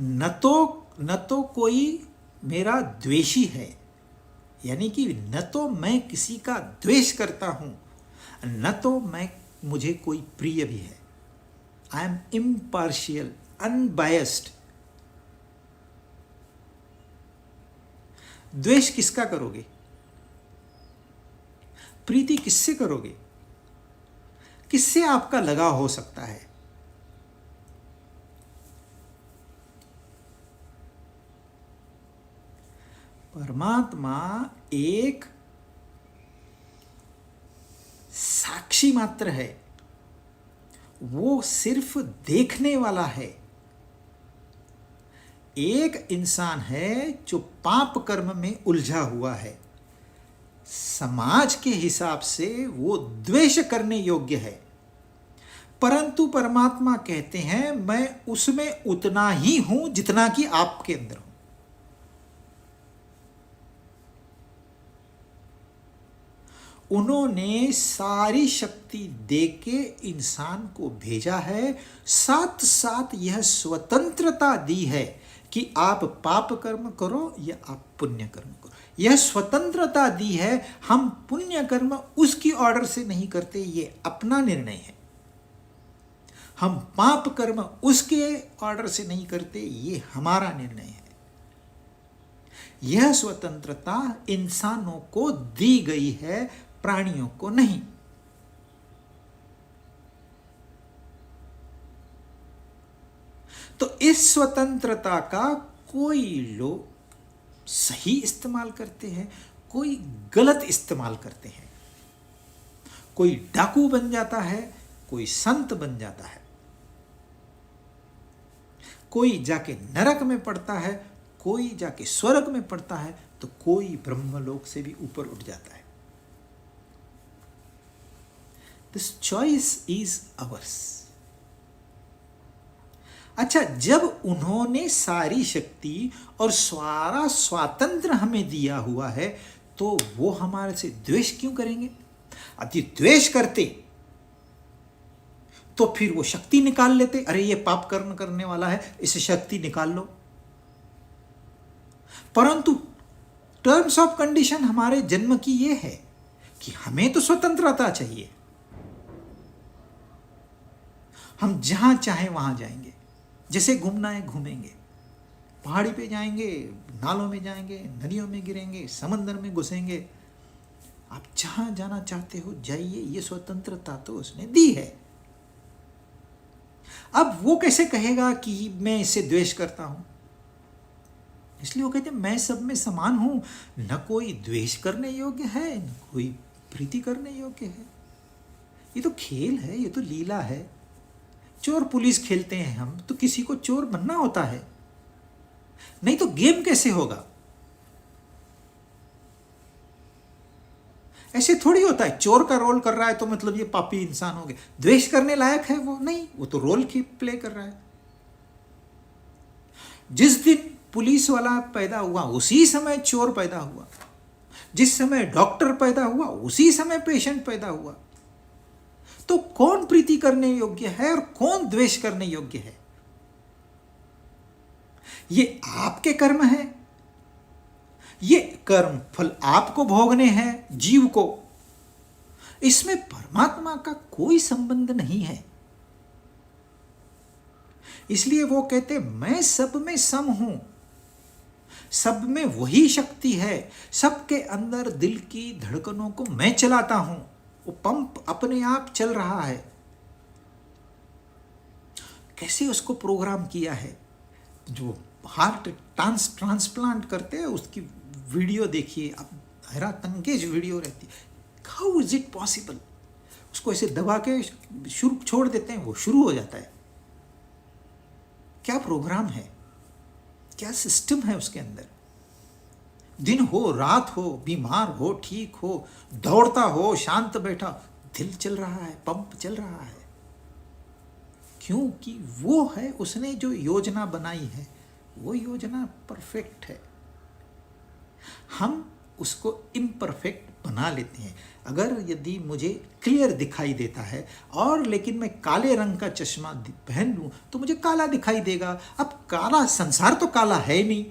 न तो कोई मेरा द्वेषी है, यानी कि न तो मैं किसी का द्वेष करता हूं, न तो मुझे कोई प्रिय भी है। I am impartial, unbiased. द्वेष किसका करोगे? प्रीति किससे करोगे? किससे आपका लगाव हो सकता है? परमात्मा एक साक्षी मात्र है, वो सिर्फ देखने वाला है। एक इंसान है जो पाप कर्म में उलझा हुआ है, समाज के हिसाब से वो द्वेष करने योग्य है, परंतु परमात्मा कहते हैं मैं उसमें उतना ही हूं जितना कि आपके अंदर हूं। उन्होंने सारी शक्ति देके इंसान को भेजा है, साथ साथ यह स्वतंत्रता दी है कि आप पाप कर्म करो या आप पुण्य कर्म करो। यह स्वतंत्रता दी है। हम पुण्य कर्म उसकी ऑर्डर से नहीं करते, ये अपना निर्णय है। हम पाप कर्म उसके ऑर्डर से नहीं करते, ये हमारा निर्णय है। यह स्वतंत्रता इंसानों को दी गई है, प्राणियों को नहीं। तो इस स्वतंत्रता का कोई लोग सही इस्तेमाल करते हैं, कोई गलत इस्तेमाल करते हैं। कोई डाकू बन जाता है, कोई संत बन जाता है, कोई जाके नरक में पड़ता है, कोई जाके स्वर्ग में पड़ता है, तो कोई ब्रह्मलोक से भी ऊपर उठ जाता है। This choice is ours. अच्छा, जब उन्होंने सारी शक्ति और सारा स्वातंत्र हमें दिया हुआ है, तो वो हमारे से द्वेष क्यों करेंगे? यदि द्वेष करते तो फिर वो शक्ति निकाल लेते। अरे ये पाप कर्म करने वाला है, इसे शक्ति निकाल लो। परंतु टर्म्स ऑफ कंडीशन हमारे जन्म की ये है कि हमें तो स्वतंत्रता चाहिए। हम जहां चाहे वहां जाएंगे, जैसे घूमना है घूमेंगे, पहाड़ी पे जाएंगे, नालों में जाएंगे, नदियों में गिरेंगे, समंदर में घुसेंगे। आप जहां जाना चाहते हो जाइए, ये स्वतंत्रता तो उसने दी है। अब वो कैसे कहेगा कि मैं इससे द्वेष करता हूं? इसलिए वो कहते हैं मैं सब में समान हूं, न कोई द्वेष करने योग्य है, न कोई प्रीति करने योग्य है। ये तो खेल है, ये तो लीला है। चोर पुलिस खेलते हैं हम, तो किसी को चोर बनना होता है, नहीं तो गेम कैसे होगा? ऐसे थोड़ी होता है चोर का रोल कर रहा है तो मतलब ये पापी इंसान हो गया, द्वेष करने लायक है वो? नहीं, वो तो रोल की प्ले कर रहा है। जिस दिन पुलिस वाला पैदा हुआ उसी समय चोर पैदा हुआ, जिस समय डॉक्टर पैदा हुआ उसी समय पेशेंट पैदा हुआ। तो कौन प्रीति करने योग्य है और कौन द्वेष करने योग्य है? ये आपके कर्म है, ये कर्म फल आपको भोगने हैं, जीव को। इसमें परमात्मा का कोई संबंध नहीं है। इसलिए वो कहते मैं सब में सम हूं, सब में वही शक्ति है, सबके अंदर दिल की धड़कनों को मैं चलाता हूं। वो पंप अपने आप चल रहा है। कैसे उसको प्रोग्राम किया है? जो हार्ट ट्रांसप्लांट करते हैं उसकी वीडियो देखिए आप, हैरान अंगेज वीडियो रहती है। How is it possible? उसको ऐसे दबा के शुरू छोड़ देते हैं, वो शुरू हो जाता है। क्या प्रोग्राम है, क्या सिस्टम है उसके अंदर? दिन हो रात हो, बीमार हो ठीक हो, दौड़ता हो शांत बैठा, दिल चल रहा है, पंप चल रहा है। क्योंकि वो है, उसने जो योजना बनाई है वो योजना परफेक्ट है। हम उसको इम्परफेक्ट बना लेते हैं। अगर यदि मुझे क्लियर दिखाई देता है और लेकिन मैं काले रंग का चश्मा पहन लूं तो मुझे काला दिखाई देगा। अब काला, संसार तो काला है नहीं।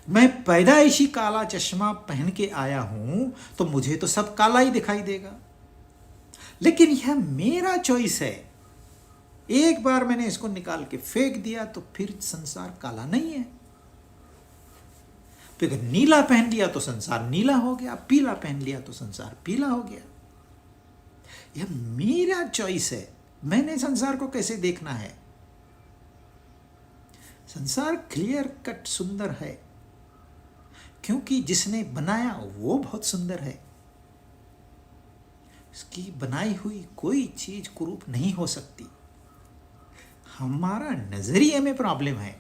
मैं पैदाइशी काला चश्मा पहन के आया हूं तो मुझे तो सब काला ही दिखाई देगा। लेकिन यह मेरा चॉइस है। एक बार मैंने इसको निकाल के फेंक दिया तो फिर संसार काला नहीं है। तो अगर नीला पहन लिया तो संसार नीला हो गया, पीला पहन लिया तो संसार पीला हो गया। यह मेरा चॉइस है, मैंने संसार को कैसे देखना है। संसार क्लियर कट सुंदर है क्योंकि जिसने बनाया वो बहुत सुंदर है। उसकी बनाई हुई कोई चीज कुरूप नहीं हो सकती। हमारा नजरिए में प्रॉब्लम है,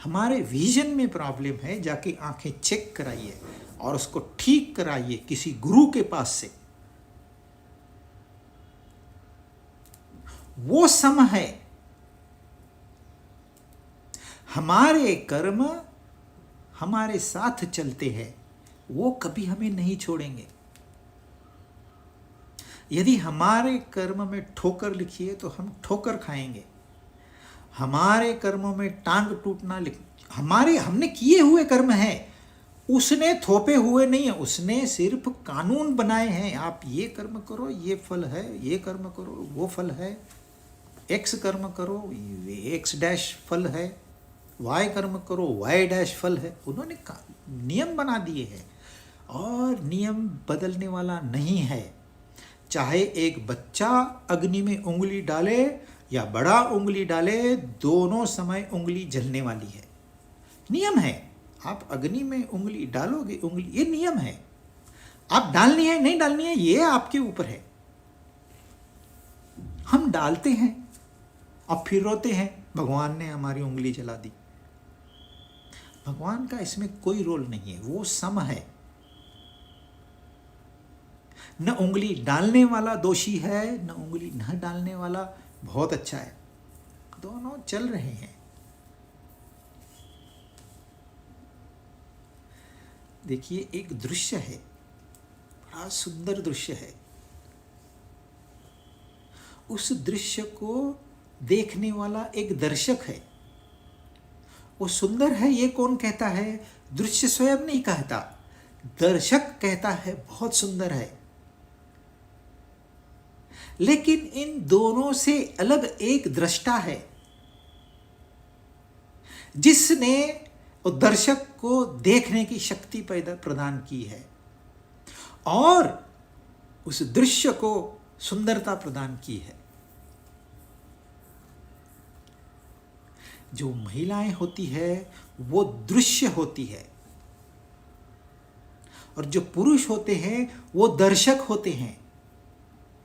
हमारे विजन में प्रॉब्लम है। जाके आंखें चेक कराइए और उसको ठीक कराइए किसी गुरु के पास से। वो सम है। हमारे कर्म हमारे साथ चलते हैं, वो कभी हमें नहीं छोड़ेंगे। यदि हमारे कर्म में ठोकर लिखी है तो हम ठोकर खाएंगे। हमारे कर्मों में टांग टूटना हमने किए हुए कर्म है, उसने थोपे हुए नहीं है, उसने सिर्फ कानून बनाए हैं। आप ये कर्म करो ये फल है, ये कर्म करो वो फल है, एक्स कर्म करो एक्स डैश फल है, वाई कर्म करो वाई डैश फल है। उन्होंने नियम बना दिए हैं और नियम बदलने वाला नहीं है। चाहे एक बच्चा अग्नि में उंगली डाले या बड़ा उंगली डाले, दोनों समय उंगली जलने वाली है। नियम है, आप अग्नि में उंगली डालोगे, उंगली, ये नियम है। आप डालनी है नहीं डालनी है ये आपके ऊपर है। हम डालते हैं अब फिर रोते हैं भगवान ने हमारी उंगली जला दी। भगवान का इसमें कोई रोल नहीं है, वो सम है। न उंगली डालने वाला दोषी है, न उंगली न डालने वाला बहुत अच्छा है, दोनों चल रहे हैं। देखिए एक दृश्य है, बड़ा सुंदर दृश्य है। उस दृश्य को देखने वाला एक दर्शक है। वो सुंदर है ये कौन कहता है? दृश्य स्वयं नहीं कहता, दर्शक कहता है बहुत सुंदर है। लेकिन इन दोनों से अलग एक दृष्टा है जिसने दर्शक को देखने की शक्ति प्रदान की है और उस दृश्य को सुंदरता प्रदान की है। जो महिलाएं होती है वो दृश्य होती है और जो पुरुष होते हैं वो दर्शक होते हैं।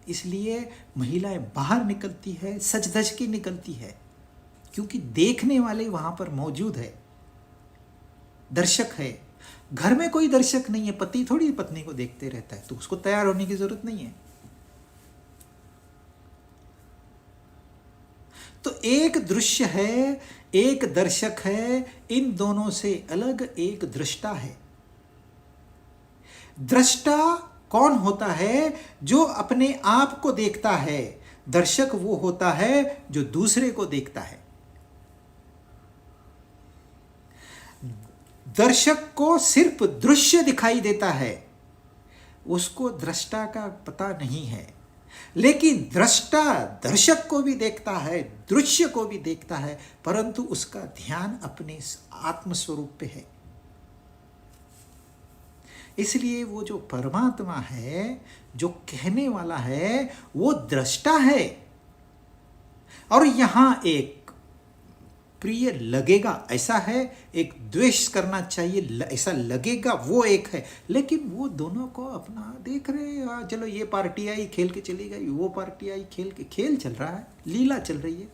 इसलिए महिलाएं बाहर निकलती है, सज धज के निकलती है, क्योंकि देखने वाले वहां पर मौजूद है, दर्शक है। घर में कोई दर्शक नहीं है, पति थोड़ी पत्नी को देखते रहता है, तो उसको तैयार होने की जरूरत नहीं है। तो एक दृश्य है, एक दर्शक है, इन दोनों से अलग एक दृष्टा है। दृष्टा कौन होता है? जो अपने आप को देखता है। दर्शक वो होता है जो दूसरे को देखता है। दर्शक को सिर्फ दृश्य दिखाई देता है, उसको दृष्टा का पता नहीं है। लेकिन दृष्टा दर्शक को भी देखता है, दृश्य को भी देखता है, परंतु उसका ध्यान अपने आत्मस्वरूप पे है। इसलिए वो जो परमात्मा है, जो कहने वाला है, वो दृष्टा है। और यहां एक प्रिय लगेगा ऐसा है, एक द्वेष करना चाहिए ऐसा लगेगा वो एक है। लेकिन वो दोनों को अपना देख रहे हैं, चलो ये पार्टी आई खेल के चली गई, वो पार्टी आई खेल चल रहा है, लीला चल रही है।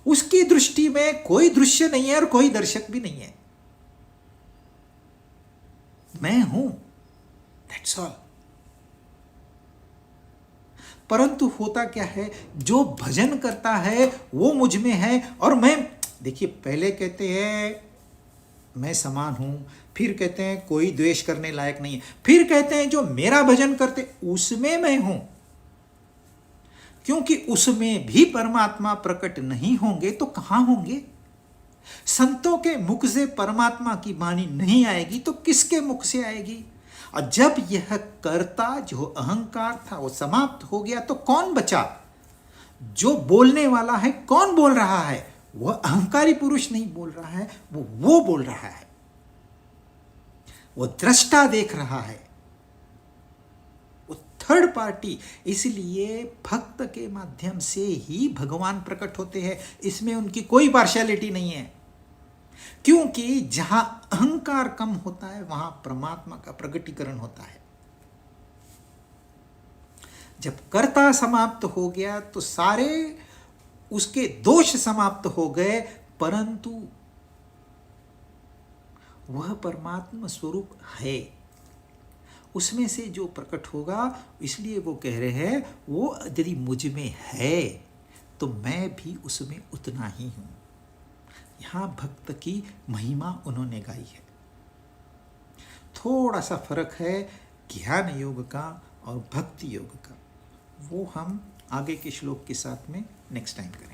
उसकी दृष्टि में कोई दृश्य नहीं है और कोई दर्शक भी नहीं है। मैं हूं, दैट्स ऑल। परंतु होता क्या है, जो भजन करता है वो मुझ में है और मैं, देखिए पहले कहते हैं मैं समान हूं, फिर कहते हैं कोई द्वेष करने लायक नहीं है, फिर कहते हैं जो मेरा भजन करते उसमें मैं हूं। क्योंकि उसमें भी परमात्मा प्रकट नहीं होंगे तो कहां होंगे? संतों के मुख से परमात्मा की वाणी नहीं आएगी तो किसके मुख से आएगी? और जब यह कर्ता जो अहंकार था वो समाप्त हो गया तो कौन बचा? जो बोलने वाला है, कौन बोल रहा है? वह अहंकारी पुरुष नहीं बोल रहा है, वो बोल रहा है, वो दृष्टा देख रहा है, वो थर्ड पार्टी। इसलिए भक्त के माध्यम से ही भगवान प्रकट होते हैं, इसमें उनकी कोई पार्शियलिटी नहीं है। क्योंकि जहां अहंकार कम होता है वहां परमात्मा का प्रकटीकरण होता है। जब कर्ता समाप्त हो गया तो सारे उसके दोष समाप्त हो गए, परंतु वह परमात्मा स्वरूप है, उसमें से जो प्रकट होगा, इसलिए वो कह रहे हैं वो यदि मुझ में है तो मैं भी उसमें उतना ही हूँ। यहाँ भक्त की महिमा उन्होंने गाई है। थोड़ा सा फर्क है ज्ञान योग का और भक्ति योग का, वो हम आगे के श्लोक के साथ में नेक्स्ट टाइम करें।